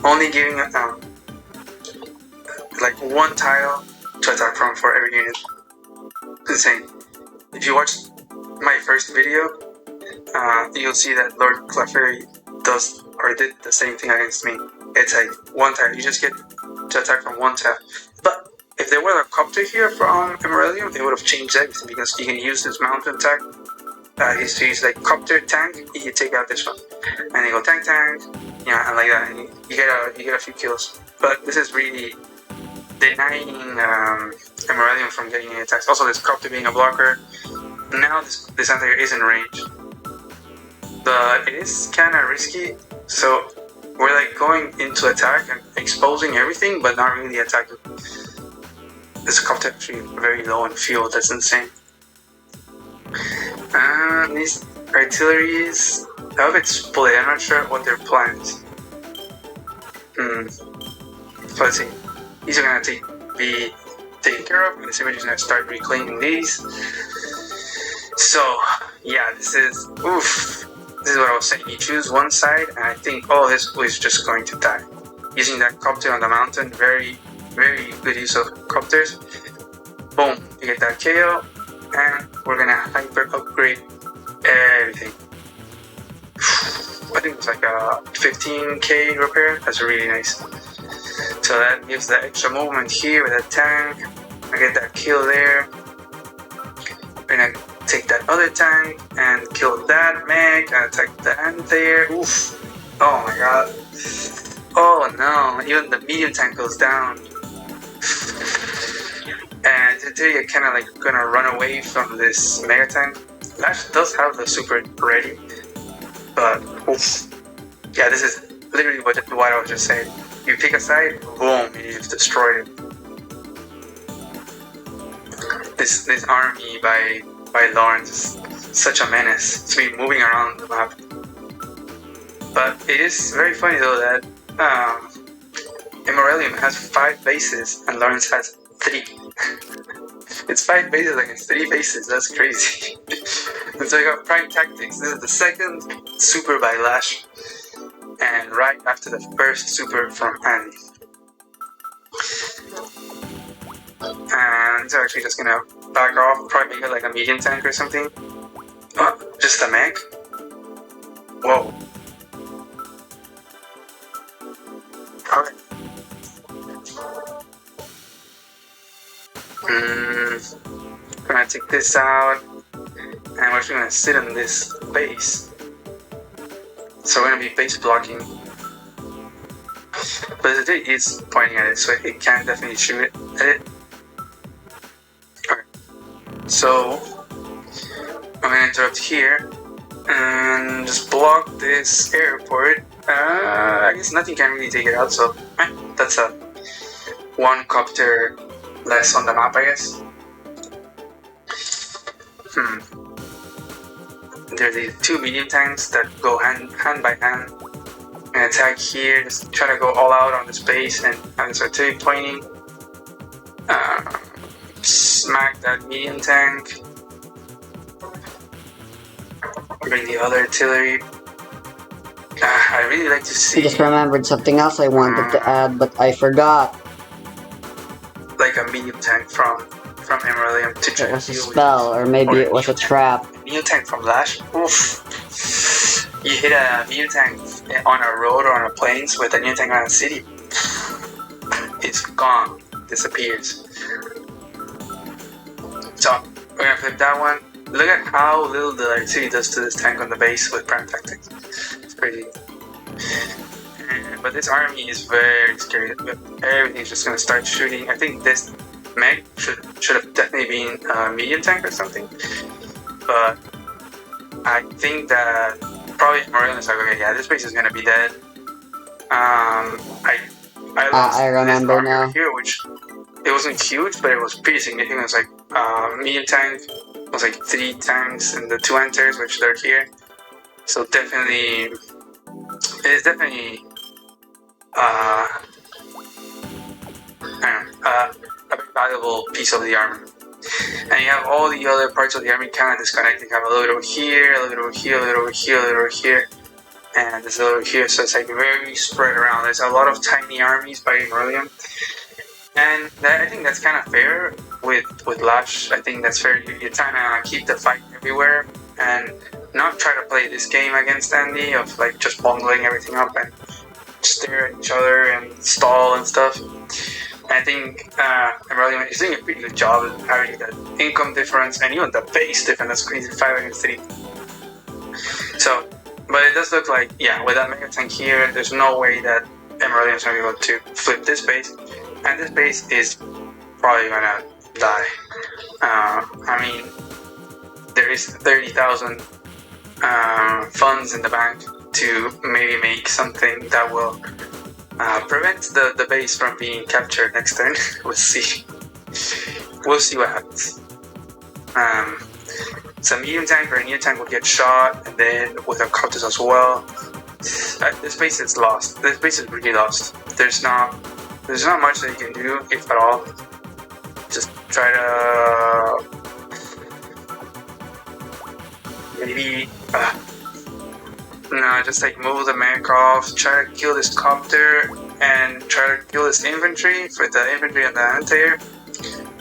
[SPEAKER 2] only giving like one tile to attack from for every unit. Insane. If you watch my first video, you'll see that Lord Clefairy did the same thing against me. It's like one tile, you just get to attack from one tile. But if there were a copter here from Emeralium, they would have changed everything, because you can use this mountain attack. He's like copter tank, you take out this one, and you go tank, yeah, and like that, and you get a few kills. But this is really denying Emeralium from getting any attacks. Also, this copter being a blocker. Now this anti-air is in range, but it is kind of risky. So we're like going into attack and exposing everything, but not really attacking. This copter actually very low in fuel. That's insane. These artilleries are a bit split. I'm not sure what their plan is. So let's see. These are gonna be taken care of, and this image is gonna start reclaiming these. So yeah, this is This is what I was saying. You choose one side, and I think this is just going to die. Using that copter on the mountain, very, very good use of copters. Boom, you get that KO, and we're gonna hyper upgrade everything. I think it's like a 15k repair. That's really nice. So that gives the extra movement here with that tank. I get that kill there. We're gonna take that other tank and kill that mech and attack the anti-air. Oof. Oh my god. Oh no, even the medium tank goes down. And today you're kinda like gonna run away from this mega tank. Lash does have the super ready, but oof. Yeah, this is literally what I was just saying. You pick a side, boom, you've destroyed it. This army by Lawrence is such a menace. It's been moving around the map. But it is very funny though that Emeralium has 5 bases and Lawrence has 3. It's 5 bases against 3 bases. That's crazy. And so you got Prime Tactics. This is the second super by Lash, and right after the first super from Andy. And they're actually just gonna back off, probably make it like a medium tank or something. Oh, just a mech? Whoa. Okay. Gonna take this out, and we're actually gonna sit on this base. So we're gonna be base blocking. But the thing is pointing at it, so it can definitely shoot it at it. Okay. So I'm gonna interrupt here and just block this airport. I guess nothing can really take it out, so that's a 1 copter less on the map, I guess. There are the 2 medium tanks that go hand by hand and attack here. Just try to go all out on the space and have this artillery pointing. Smack that medium tank. Bring the other artillery. I really like to
[SPEAKER 1] I
[SPEAKER 2] see
[SPEAKER 1] just remembered something else I wanted to add, but I forgot.
[SPEAKER 2] like a medium tank from Emeraldium to try
[SPEAKER 1] It
[SPEAKER 2] to
[SPEAKER 1] was a
[SPEAKER 2] deal with
[SPEAKER 1] spell, or maybe it was a trap.
[SPEAKER 2] medium tank from Lash. Oof. You hit a medium tank on a road or on a plains with a medium tank on a city. It's gone. Disappears. So we're gonna flip that one. Look at how little the electricity does to this tank on the base with Prime Tactics. It's crazy. But this army is very scary. Everything's just gonna start shooting. I think this mech should have definitely been a medium tank or something. But I think that probably Morellion is like, okay, yeah, this base is gonna be dead. I lost
[SPEAKER 1] I remember
[SPEAKER 2] this army
[SPEAKER 1] now.
[SPEAKER 2] over here, which it wasn't huge, but it was pretty significant. It was like medium tank. It was like 3 tanks and the 2 enters, which they're here. So definitely, it's definitely a very valuable piece of the armor. And you have all the other parts of the army kind of disconnected. You have a little bit over here, a little bit over here, a little over here, a little over here, and there's a little over here. So it's like very spread around. There's a lot of tiny armies by Emeraldium. And I think that's kind of fair with Lash. I think that's fair. You're trying to keep the fight everywhere and not try to play this game against Andy of like just bungling everything up and stare at each other and stall and stuff. And I think Emeraldium is doing a pretty good job of having that income difference and even the base difference. That's crazy, 5 against 3. So, but it does look like, yeah, with that mega tank here, there's no way that Emeraldium is going to be able to flip this base. And this base is probably gonna die. I mean, there is 30,000 funds in the bank to maybe make something that will prevent the base from being captured next turn. We'll see. We'll see what happens. So medium tank or a new tank will get shot, and then with a Coptus as well. This base is lost. This base is really lost. There's not much that you can do, if at all. Just try to maybe just like move the mech off, try to kill this copter, and try to kill this infantry for the infantry and the anti-air.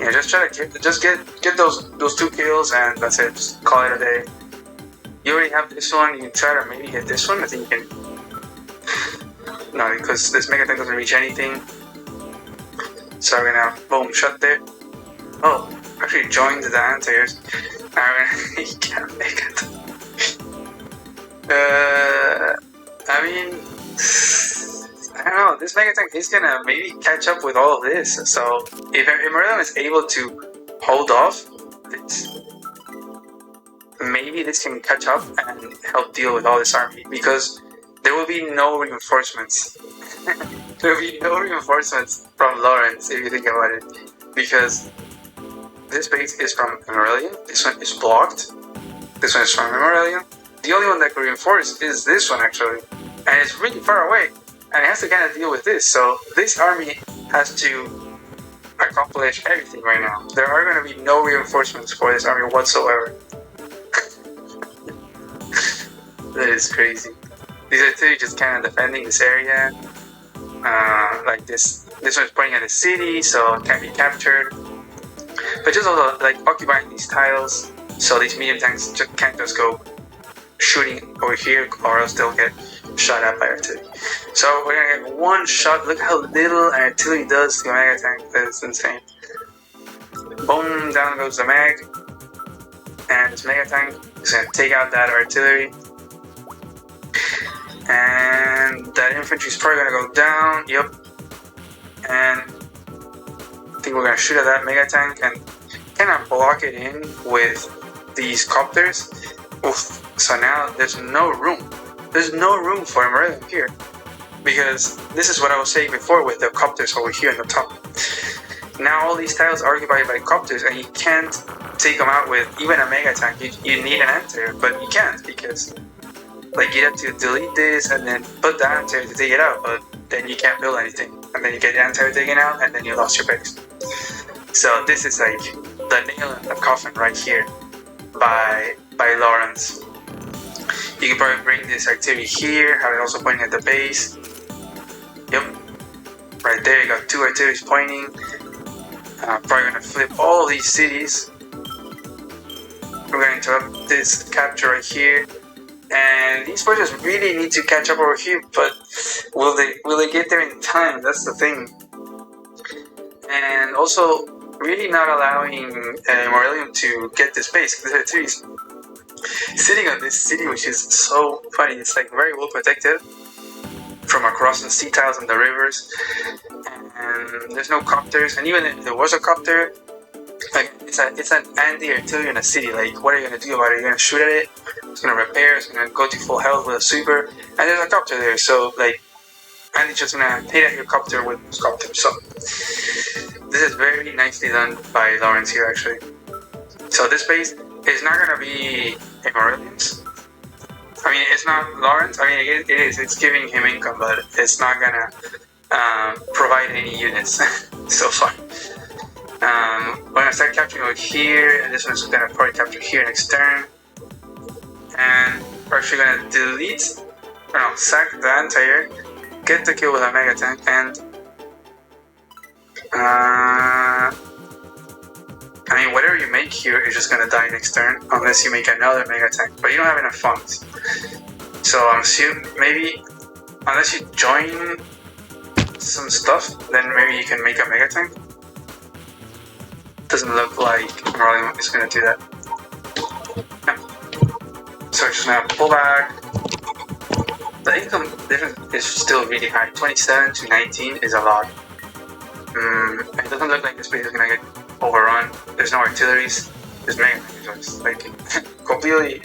[SPEAKER 2] Yeah, just try to get those 2 kills, and that's it. Just call it a day. You already have this one. You can try to maybe get this one. I think you can. No, because this mega tank doesn't reach anything. So we're gonna boom shut there. Oh, actually joined the anti-airs. He can't make it. I mean, I don't know. This mega tank is gonna maybe catch up with all of this. So if Emeraldium is able to hold off this, maybe this can catch up and help deal with all this army, because there will be no reinforcements. There will be no reinforcements from Lawrence, if you think about it, because this base is from Emeraldium, this one is blocked, this one is from Emeraldium. The only one that could reinforce is this one, actually, and it's really far away, and it has to kind of deal with this. So this army has to accomplish everything right now. There are going to be no reinforcements for this army whatsoever. That is crazy. These are 2 just kind of defending this area. Like this one's pointing at the city, so it can't be captured. But just also like occupying these tiles, so these medium tanks can't just go shooting over here, or else they'll get shot at by artillery. So we're gonna get 1 shot. Look how little artillery does to a mega tank. That's insane. Boom, down goes the mag, and this mega tank is gonna take out that artillery. And that infantry is probably gonna go down. Yep. And I think we're gonna shoot at that mega tank and kind of block it in with these copters. Oof. So now there's no room. There's no room for Emeraldium here, because this is what I was saying before with the copters over here in the top. Now all these tiles are occupied by copters, and you can't take them out with even a mega tank. You need an enter, but you can't, because like you have to delete this and then put the anti to take it out, but then you can't build anything, and then you get the anti taken out, and then you lost your base. So this is like the nail in the coffin right here by Lawrence. You can probably bring this artillery here, have it also pointing at the base. Yep. Right there, you got 2 artilleries pointing. Probably gonna flip all of these cities. We're gonna interrupt this capture right here. And these forces really need to catch up over here, but will they get there in time? That's the thing. And also, really not allowing Morelium to get this base. This artillery is sitting on this city, which is so funny. It's like very well protected from across the sea tiles and the rivers, and there's no copters. And even if there was a copter, like it's an anti-artillery in a city. Like, what are you gonna do about it? You're gonna shoot at it. It's gonna repair. It's gonna go to full health with a sweeper, and there's a copter there. So like, and it's just gonna hit at your copter with copter. So this is very nicely done by Lawrence here, actually. So this base is not gonna be Emeraldians. I mean, it's not Lawrence. I mean, it is. It's giving him income, but it's not gonna provide any units so far. We're gonna start capturing over here, and this one's gonna probably capture here next turn. And we're actually gonna delete, or no, sack the entire, get the kill with a mega tank, and I mean, whatever you make here is just gonna die next turn, unless you make another mega tank. But you don't have enough funds, so I'm assuming maybe unless you join some stuff, then maybe you can make a mega tank. Doesn't look like Marley is gonna do that. Yeah. So we're just gonna pull back. The income difference is still really high. 27 to 19 is a lot. It doesn't look like this base is gonna get overrun. There's no artilleries. There's mega tanks, like completely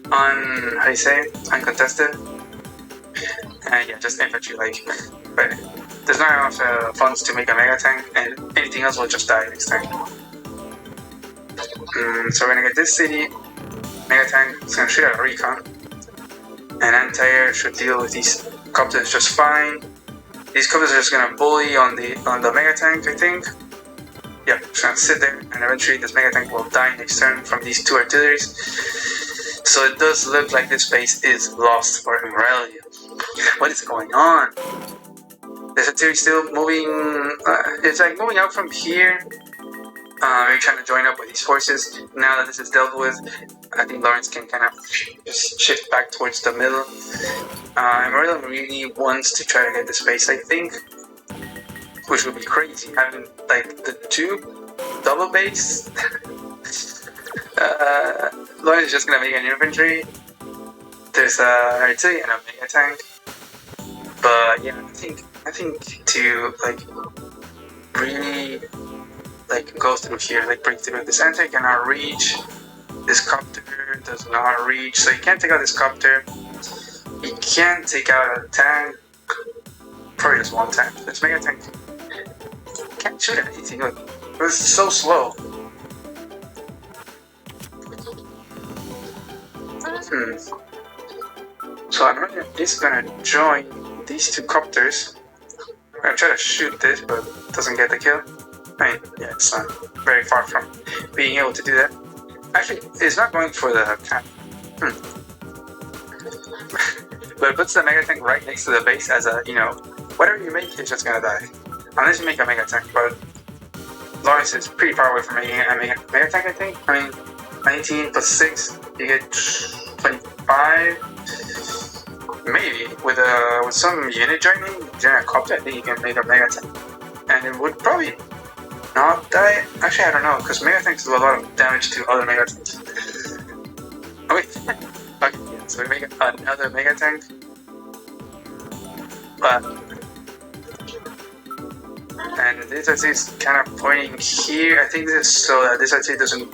[SPEAKER 2] uncontested. And yeah, just infantry, like. But there's not enough funds to make a mega tank, and anything else will just die next time. So we're gonna get this city. Mega tank is gonna shoot at a recon. And anti-air should deal with these copters just fine. These copters are just gonna bully on the mega tank, I think. Yeah, just gonna sit there, and eventually this mega tank will die next turn from these 2 artilleries. So it does look like this base is lost for Immorality. What is going on? This artillery still moving. It's like moving out from here. Maybe trying to join up with these forces. Now that this is dealt with, I think Lawrence can kind of just shift back towards the middle. Emerald really wants to try to get this base, I think, which would be crazy, having like the 2 double base. Lawrence is just gonna make an infantry. There's an artillery and a mega tank. But yeah, I think to like really like go through here, like break through this anti cannot reach. This copter does not reach, so you can't take out this copter. You can't take out a tank. Probably just 1 tank. This mega tank can't shoot at anything. Look, it was so slow. So I'm really just gonna join these 2 copters. I'm gonna try to shoot this, but it doesn't get the kill. I mean, yeah, it's not very far from being able to do that. Actually, it's not going for the cap. But it puts the mega tank right next to the base as a, you know, whatever you make, it's just gonna die. Unless you make a mega tank, but Lawrence is pretty far away from making a mega tank, I think. I mean, 19 plus 6, you get 25. Maybe with some unit joining, a copter, I think you can make a mega tank, and it would probably not die. Actually, I don't know, because mega tanks do a lot of damage to other mega tanks. Oh wait, okay, yeah, so we make another mega tank, but and this is kind of pointing here. I think this is so that this artillery doesn't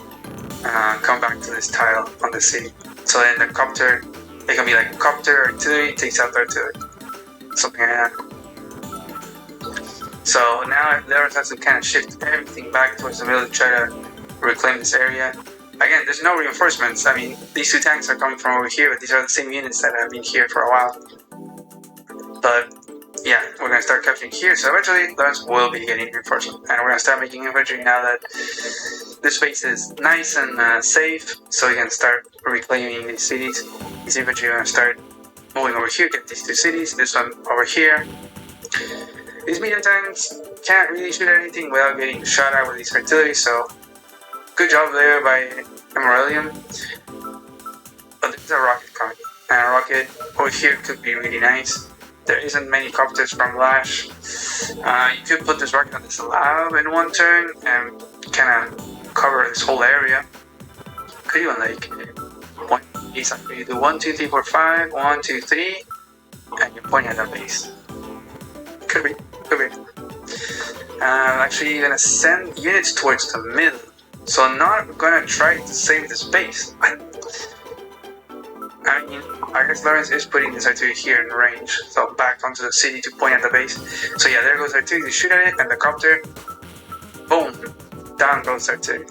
[SPEAKER 2] come back to this tile on the city. So then the copter. It can be like copter artillery takes out the artillery, something like that. So now Lawrence has to kind of shift everything back towards the middle to try to reclaim this area. Again, there's no reinforcements. I mean, these 2 tanks are coming from over here, but these are the same units that have been here for a while. But yeah, we're gonna start capturing here. So eventually, Lawrence will be getting reinforcement, and we're gonna start making infantry now that this base is nice and safe, so we can start reclaiming these cities. These infantry are going to start moving over here, get these two cities, this one over here. These medium tanks can't really shoot at anything without getting shot at with these artillery, so good job there by Emeralium. But there's a rocket coming, and a rocket over here could be really nice. There isn't many copters from Lash. You could put this rocket on this lab in one turn and kind of cover this whole area. Could even like one piece after you do 1, 2, 3, 4, 5, 1, 2, 3, and you're pointing at that base. Could be. Actually, you're gonna send units towards the middle, so I'm not gonna try to save this base. I mean, I guess Lawrence is putting this artillery here in range, so back onto the city to point at the base. So yeah, there goes artillery to shoot at it, and the copter, boom, down goes artillery.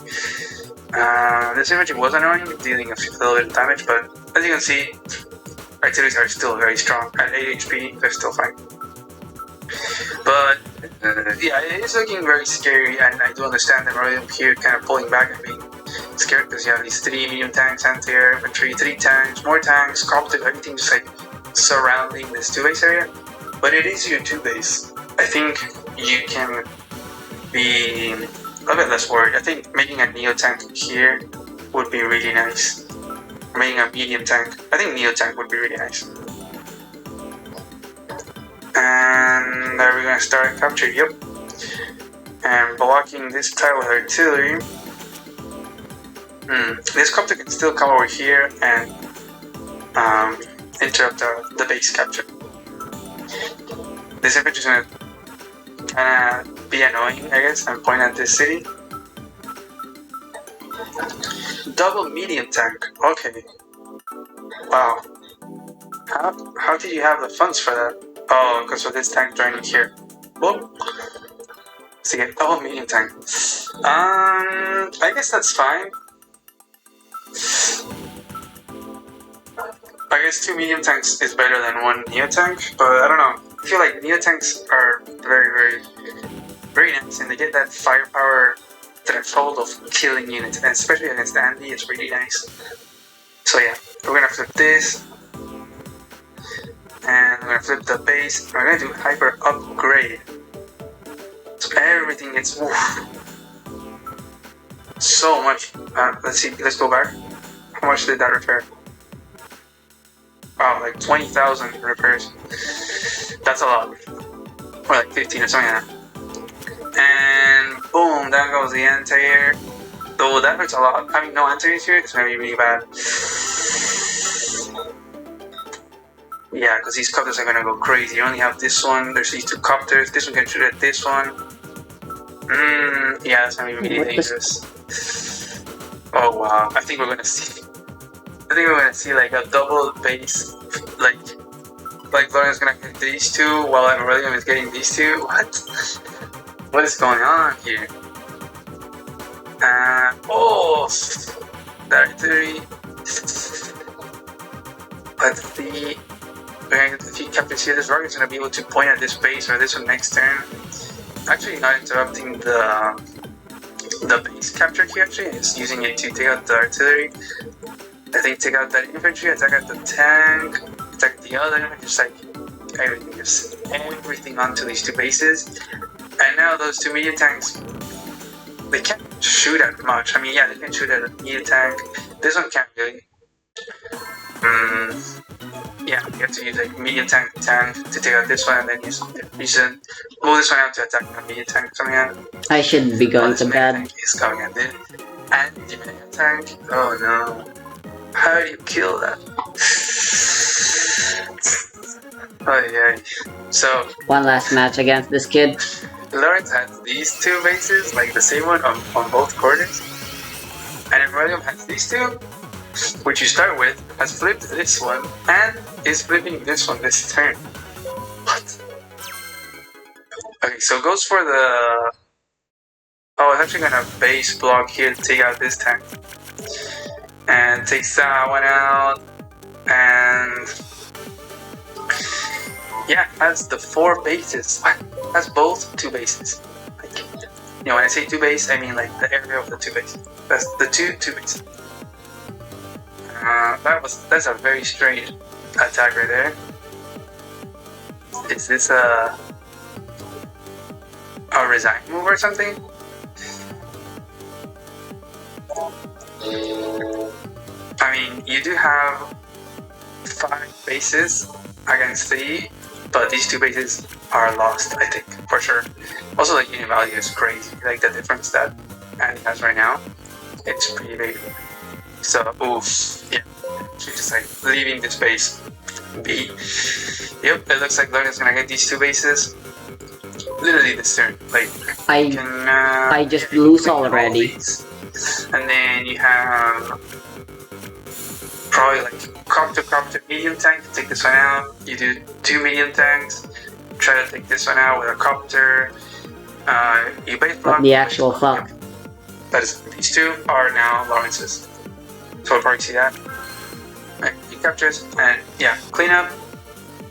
[SPEAKER 2] This infantry was annoying, dealing a little bit of damage, but as you can see, artilleries are still very strong. At 8 HP, they're still fine. But yeah, it is looking very scary, and I do understand them right here kind of pulling back and being scared because you have these 3 medium tanks, anti-air infantry, 3 tanks, more tanks, copters, everything just like surrounding this 2-base area. But it is your 2-base. I think you can be a little bit less worried. I think making a neo tank here would be really nice. Making a medium tank, I think neo tank would be really nice. And are we gonna start capture? Yep. And blocking this tile with artillery. This copter can still come over here and interrupt the base capture. This infantry is gonna kinda be annoying, I guess, and point at this city. Double medium tank. Okay. Wow. How did you have the funds for that? Oh, because of this tank joining here. Whoop. So you get double medium tank. I guess that's fine. I guess 2 medium tanks is better than 1 neo tank, but I don't know. I feel like neo tanks are very nice, and they get that firepower threshold of killing units, and especially against Andy, it's really nice. So yeah, we're gonna flip this. And we're gonna flip the base. We're gonna do hyper upgrade. So everything gets so much. Let's see. Let's go back. How much did that repair? Wow, like 20,000 repairs. That's a lot. Or like 15 or something like that. And boom, down goes the anti-air. Though that hurts a lot. Having no anti-airs here is gonna be really bad. Yeah, because these copters are gonna go crazy. You only have this one, there's these 2 copters, this one can shoot at this one. Yeah, that's gonna be really dangerous. Oh wow, I think we're gonna see like a double base, like Lauren's gonna get these 2 while Aurelium is getting these 2. What is going on here? Oh, the artillery. Let's see. We're gonna get the feet captains here. This rocket's gonna be able to point at this base or this one next turn. Actually, not interrupting the base capture here. Actually, it's using it to take out the artillery. I think take out that infantry, attack out the tank, attack the other infantry, just like everything onto these 2 bases. And now those 2 medium tanks, they can't shoot at much. I mean, yeah, they can shoot at a medium tank. This one can't really. Yeah, you have to use like medium tank to take out this one, and then you should move this one out to attack the medium tank coming out.
[SPEAKER 1] I should be going to bed.
[SPEAKER 2] Tank is coming at this, and the medium tank. Oh no! How do you kill that? Oh yeah. So
[SPEAKER 1] one last match against this kid.
[SPEAKER 2] Lawrence has these 2 bases, like the same one on both corners, and William has these 2. Which you start with, has flipped this one, and is flipping this one this turn. What? Okay, so it goes for the... Oh, it's actually gonna base block here to take out this tank. And takes that one out, and... Yeah, has the 4 bases. Has both 2 bases. Like, you know, when I say 2 base, I mean like the area of the 2 bases. That's the two bases. That's a very strange attack right there. Is this a resign move or something? I mean, you do have 5 bases against 3, but these 2 bases are lost, I think, for sure. Also, the unit value is crazy. Like the difference that Andy has right now, it's pretty big. So, oof, yeah, she's just like leaving this base be. Yep, it looks like Lorna's gonna get these 2 bases. Literally this turn. Like,
[SPEAKER 1] I just lose already.
[SPEAKER 2] And then you have probably like copter medium tank to take this one out. You do 2 medium tanks, try to take this one out with a copter. You base block.
[SPEAKER 1] What the actual fuck?
[SPEAKER 2] Yep. That is, these 2 are now Lawrence's. So we'll probably see that. And he captures, and yeah, clean up,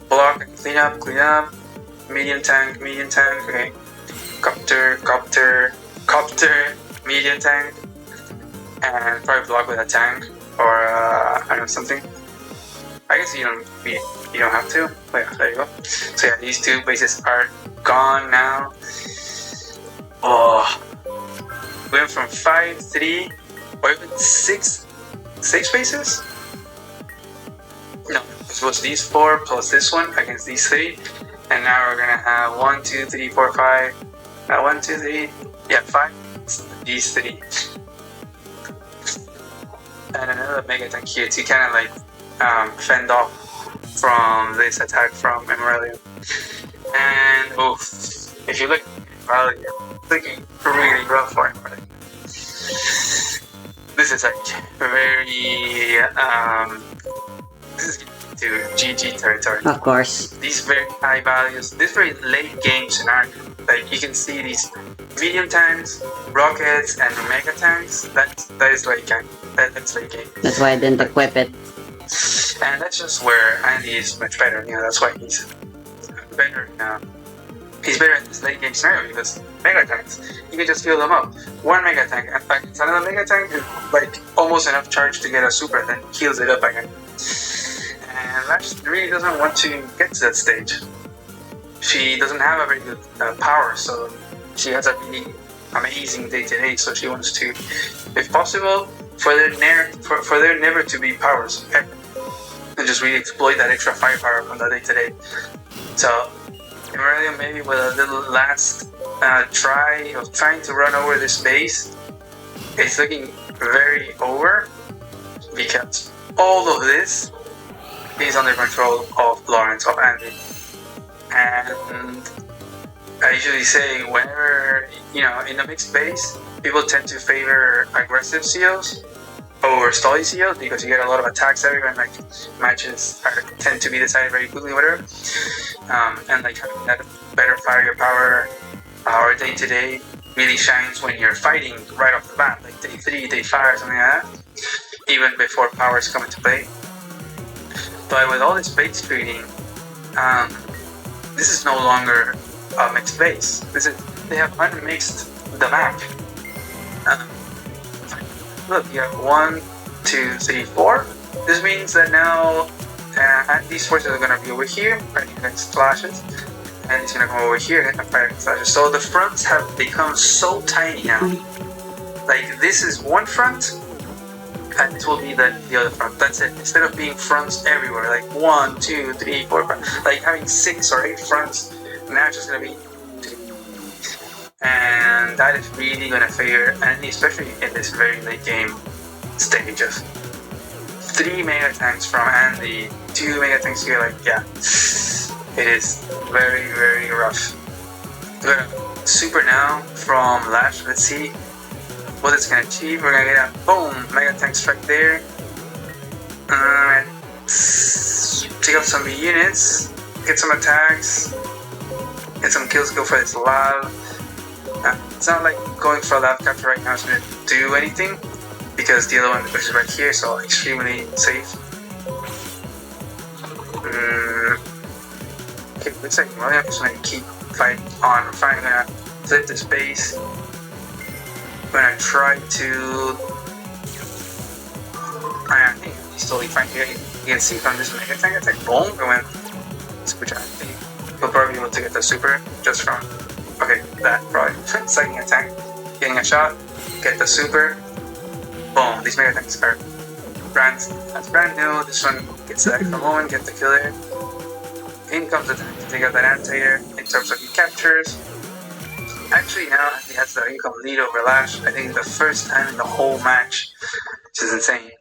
[SPEAKER 2] block, clean up, medium tank, okay. Copter, medium tank, and probably block with a tank or I don't know, something. I guess you don't have to. But yeah, there you go. So yeah, these 2 bases are gone now. Oh, we went from 5, 3, or even 6 bases. No, it was these 4 plus this one against these 3, and now we're gonna have 1, 2, 3, 4, 5. 1, 2, 3, yeah, 5. These 3. And another mega tank here to kind of like fend off from this attack from Emeralium. And oof, if you look at Emeralium, it's looking really rough for Emeralium. This is like very this is to GG territory.
[SPEAKER 1] Of course.
[SPEAKER 2] These very high values, this very late game scenario. Like you can see these medium tanks, rockets, and mega tanks. That is late game. That's late game.
[SPEAKER 1] That's why I didn't equip it.
[SPEAKER 2] And that's just where Andy is much better. You know, that's why he's better. He's better in this late game scenario because mega tanks, you can just fill them up. One mega tank, in fact, another mega tank is like almost enough charge to get a super, then heals it up again. And Lash really doesn't want to get to that stage. She doesn't have a very good power, so she has a really amazing day-to-day, so she wants to, if possible, for there never to be powers ever, and just really exploit that extra firepower from the day-to-day. So Emeralium maybe with a little last try of trying to run over this base, it's looking very over because all of this is under control of Lawrence, of Andy. And I usually say whenever, in a mixed base, people tend to favor aggressive COs over stally COs because you get a lot of attacks everywhere and like matches tend to be decided very quickly, whatever. And like having that better firepower or day to day really shines when you're fighting right off the bat, like day 3, day 5, something like that, even before powers come into play. But with all this base trading, this is no longer a mixed base. They have unmixed the map. Look, you have 1, 2, 3, 4. This means that now these forces are going to be over here fighting against flashes, and it's going to come over here and fight against flashes. So the fronts have become so tiny now. Like this is one front, and this will be the other front. That's it. Instead of being fronts everywhere, like 1, 2, 3, 4, 5, like having 6 or 8 fronts, now it's just gonna be 2. And that is really gonna favor, and especially in this very late game stage of 3 mega tanks from Andy, 2 mega tanks here, like yeah, it is very, very rough. We're gonna super now from Lash. Let's see what it's gonna achieve. We're gonna get a boom mega tank strike there. Take out some units, get some attacks, get some kills, go for this lab. It's not like going for a lab capture right now is gonna do anything because the other one is right here, so extremely safe. Okay, looks like I'm just gonna keep fighting on. We're finally gonna flip this base. I'm gonna try to. I think he's totally fine here. You can see from this mega tank, it's like boom, it went super giant. I think he'll probably be able to get the super just from, okay, that probably. Second attack, getting a shot, get the super, boom. These mega tanks are that's brand new. This one gets the extra moment, get the kill there. In comes the tank to take out that anti-air in terms of captures. Actually, now he has the income lead over Lash. I think the first time in the whole match, which is insane.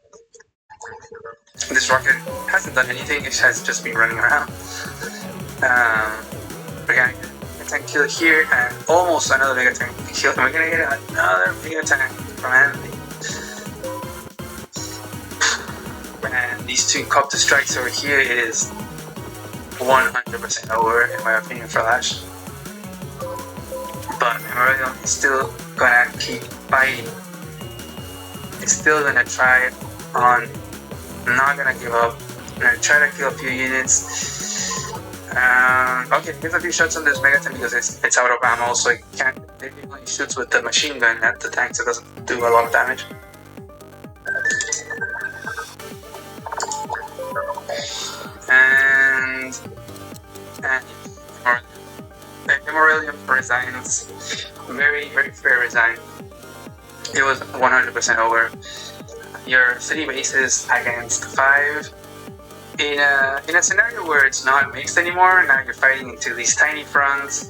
[SPEAKER 2] This rocket hasn't done anything, it has just been running around. We're gonna get a tank kill here and almost another mega tank kill. And we're gonna get another mega tank from Andy. And these two copter strikes over here, it is 100% over in my opinion for Lash. But Aurelion is still gonna keep fighting. He's still gonna try on, not gonna give up. Gonna try to kill a few units. Okay, gives a few shots on this Megaton because it's out of ammo, so it can't. It only shoots with the machine gun at the tank, so it doesn't do a lot of damage. And Aurelion resigns. Very, very fair resign. It was 100% over. Your 3 bases against 5. In a scenario where it's not mixed anymore, now you're fighting into these tiny fronts,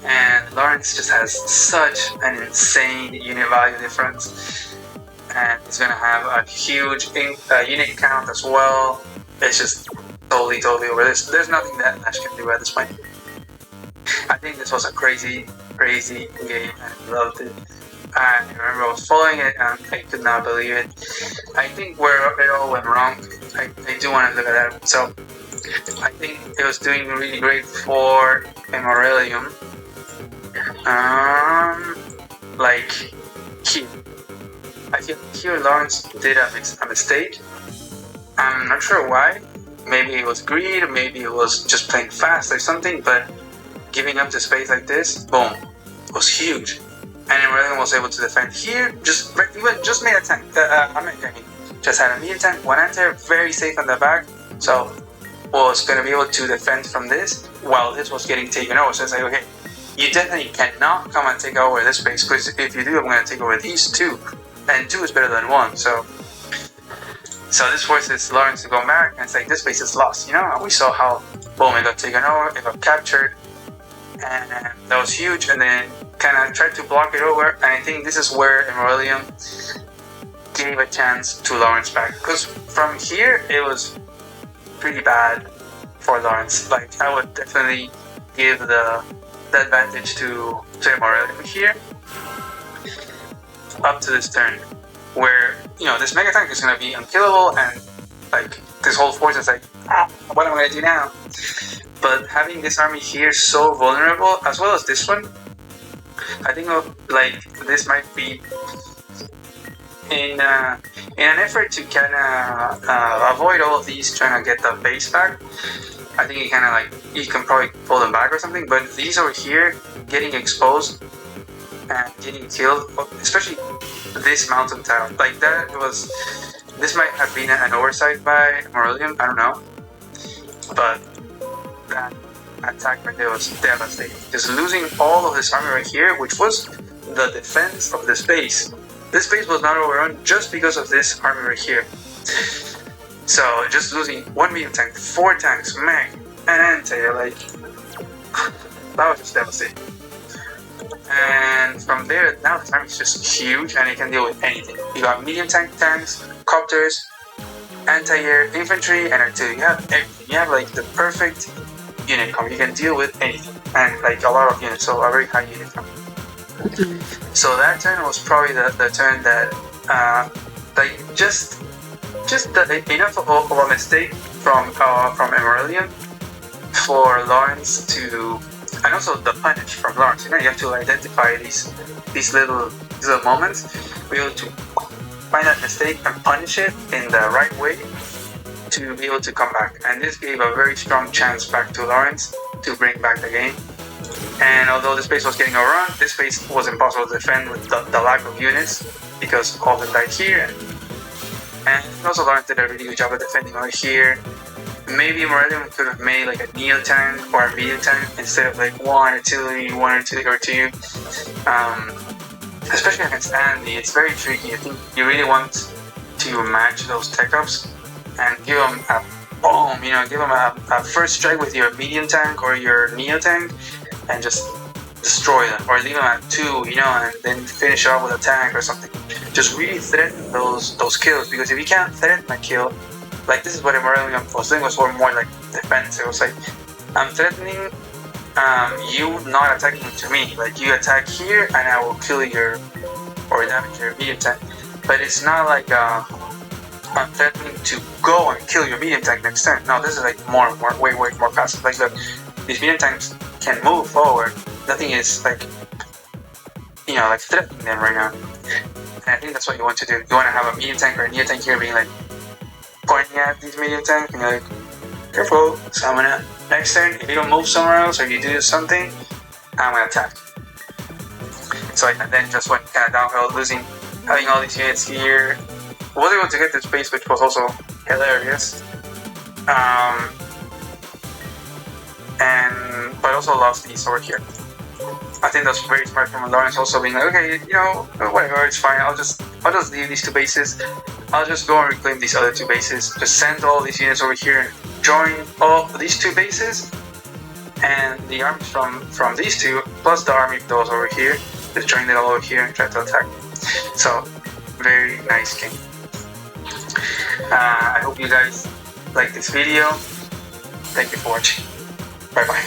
[SPEAKER 2] and Lawrence just has such an insane unit value difference, and he's gonna have a huge unit count as well. It's just totally over. There's nothing that Lash can do at this point. I think this was a crazy game. I loved it. I remember I was following it and I could not believe it. I think where it all went wrong, I do want to look at that. So I think it was doing really great for Aurelion. Like here, I feel here Lawrence did a mistake. I'm not sure why. Maybe it was greed, maybe it was just playing fast or something, but giving up the space like this, boom, was huge. And Aurelion was able to defend here, just made a tank. Just had a medium tank, one anti, very safe on the back, so was going to be able to defend from this while this was getting taken over. So it's like, okay, you definitely cannot come and take over this space, because if you do, I'm going to take over these 2, and 2 is better than 1. So this forces Lawrence to go back, and it's like, this space is lost, you know? And we saw how, boom, it got taken over, it got captured, and that was huge, and then kind of tried to block it over, and I think this is where Aurelion gave a chance to Lawrence back, because from here, it was pretty bad for Lawrence. Like, I would definitely give the advantage to Aurelion here, up to this turn, where, you know, this mega tank is going to be unkillable, and like this whole force is like, what am I going to do now? But having this army here so vulnerable, as well as this one, I think like this might be in an effort to kind of avoid all of these trying to get the base back. I think you can probably pull them back or something. But these over here getting exposed and getting killed, especially this mountain tile, like this might have been an oversight by Aurelion, I don't know, but that attack right there was devastating. Just losing all of this army right here, which was the defense of this base. This base was not overrun just because of this army right here. So just losing 1 medium tank, 4 tanks, mech, and anti, like, that was just devastating. And from there, now the army is just huge, and it can deal with anything. You got medium tanks, copters, anti-air, infantry, and artillery. You have everything. You have like the perfect unit comp. You can deal with anything, and like a lot of units, so a very high unit comp. So that turn was probably the turn that like just enough of a mistake from Aurelion for Lawrence to, and also the punish from Lawrence. You know, you have to identify these little moments, be able to find that mistake and punish it in the right way to be able to come back. And this gave a very strong chance back to Lawrence to bring back the game. And although this base was getting overrun, this base was impossible to defend with the lack of units, because all of them died here. And also Lawrence did a really good job of defending over here. Maybe Morellium could have made like a Neo tank or a medium tank instead of like one or two. Especially against Andy, it's very tricky. I think you really want to match those tech ups and give them a boom, give them a first strike with your medium tank or your Neo tank and just destroy them, or leave them at 2, and then finish off with a tank or something. Just really threaten those kills, because if you can't threaten a kill, like this is what Morellium was doing, was more like defensive. It was like, I'm threatening you not attacking to me. Like, you attack here and I will kill your, or damage your medium tank. But it's not like I'm threatening to go and kill your medium tank next turn. No, this is like way more passive. Like, look, these medium tanks can move forward. Nothing is like, like threatening them right now. And I think that's what you want to do. You want to have a medium tank or a Neo tank here being like pointing at these medium tanks and you're like, careful. So I'm gonna, next turn, if you don't move somewhere else or you do something, I'm gonna attack. So I then just went kind of downhill, having all these units here. I was able to get this base, which was also hilarious. But I also lost these over here. I think that's very smart from Lawrence, also being like, okay, whatever, it's fine. I'll just leave these 2 bases. I'll just go and reclaim these other 2 bases. Just send all these units over here and join all these 2 bases, and the armies from these 2 plus the army of those over here. Just join it all over here and try to attack. So very nice game. I hope you guys like this video. Thank you for watching. Bye bye.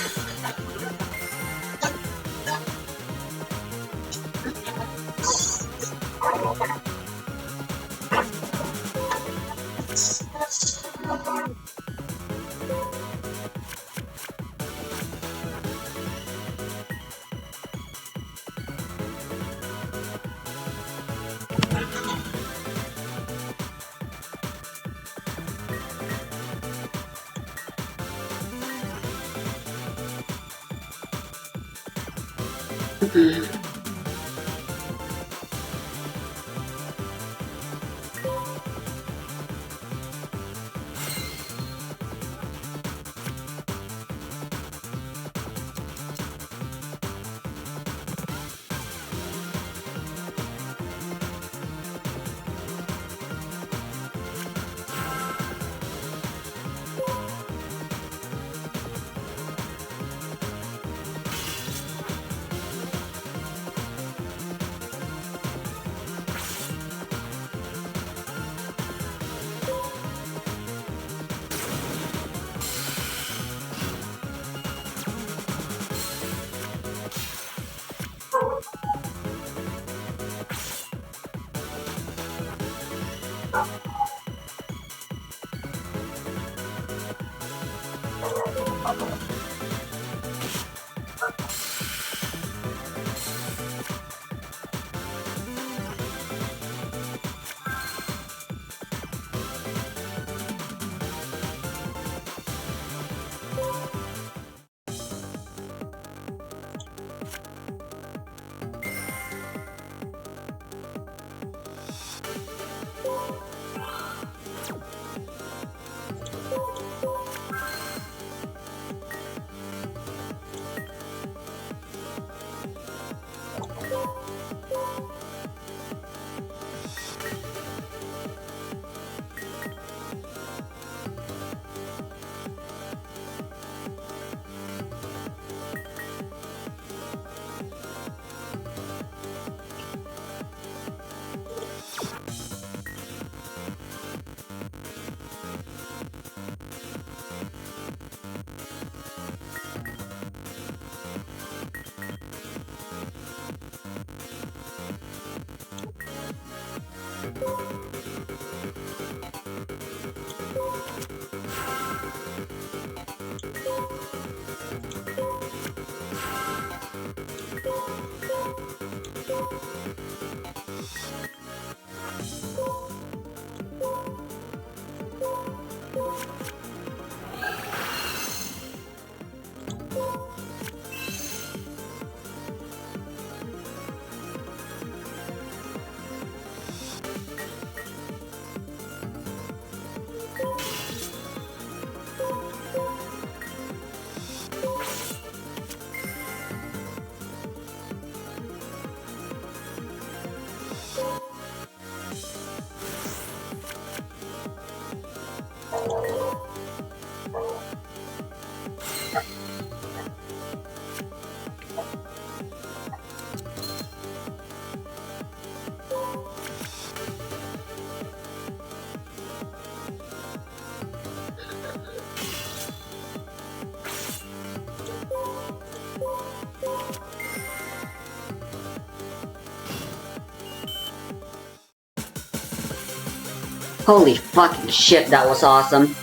[SPEAKER 1] Holy fucking shit, that was awesome.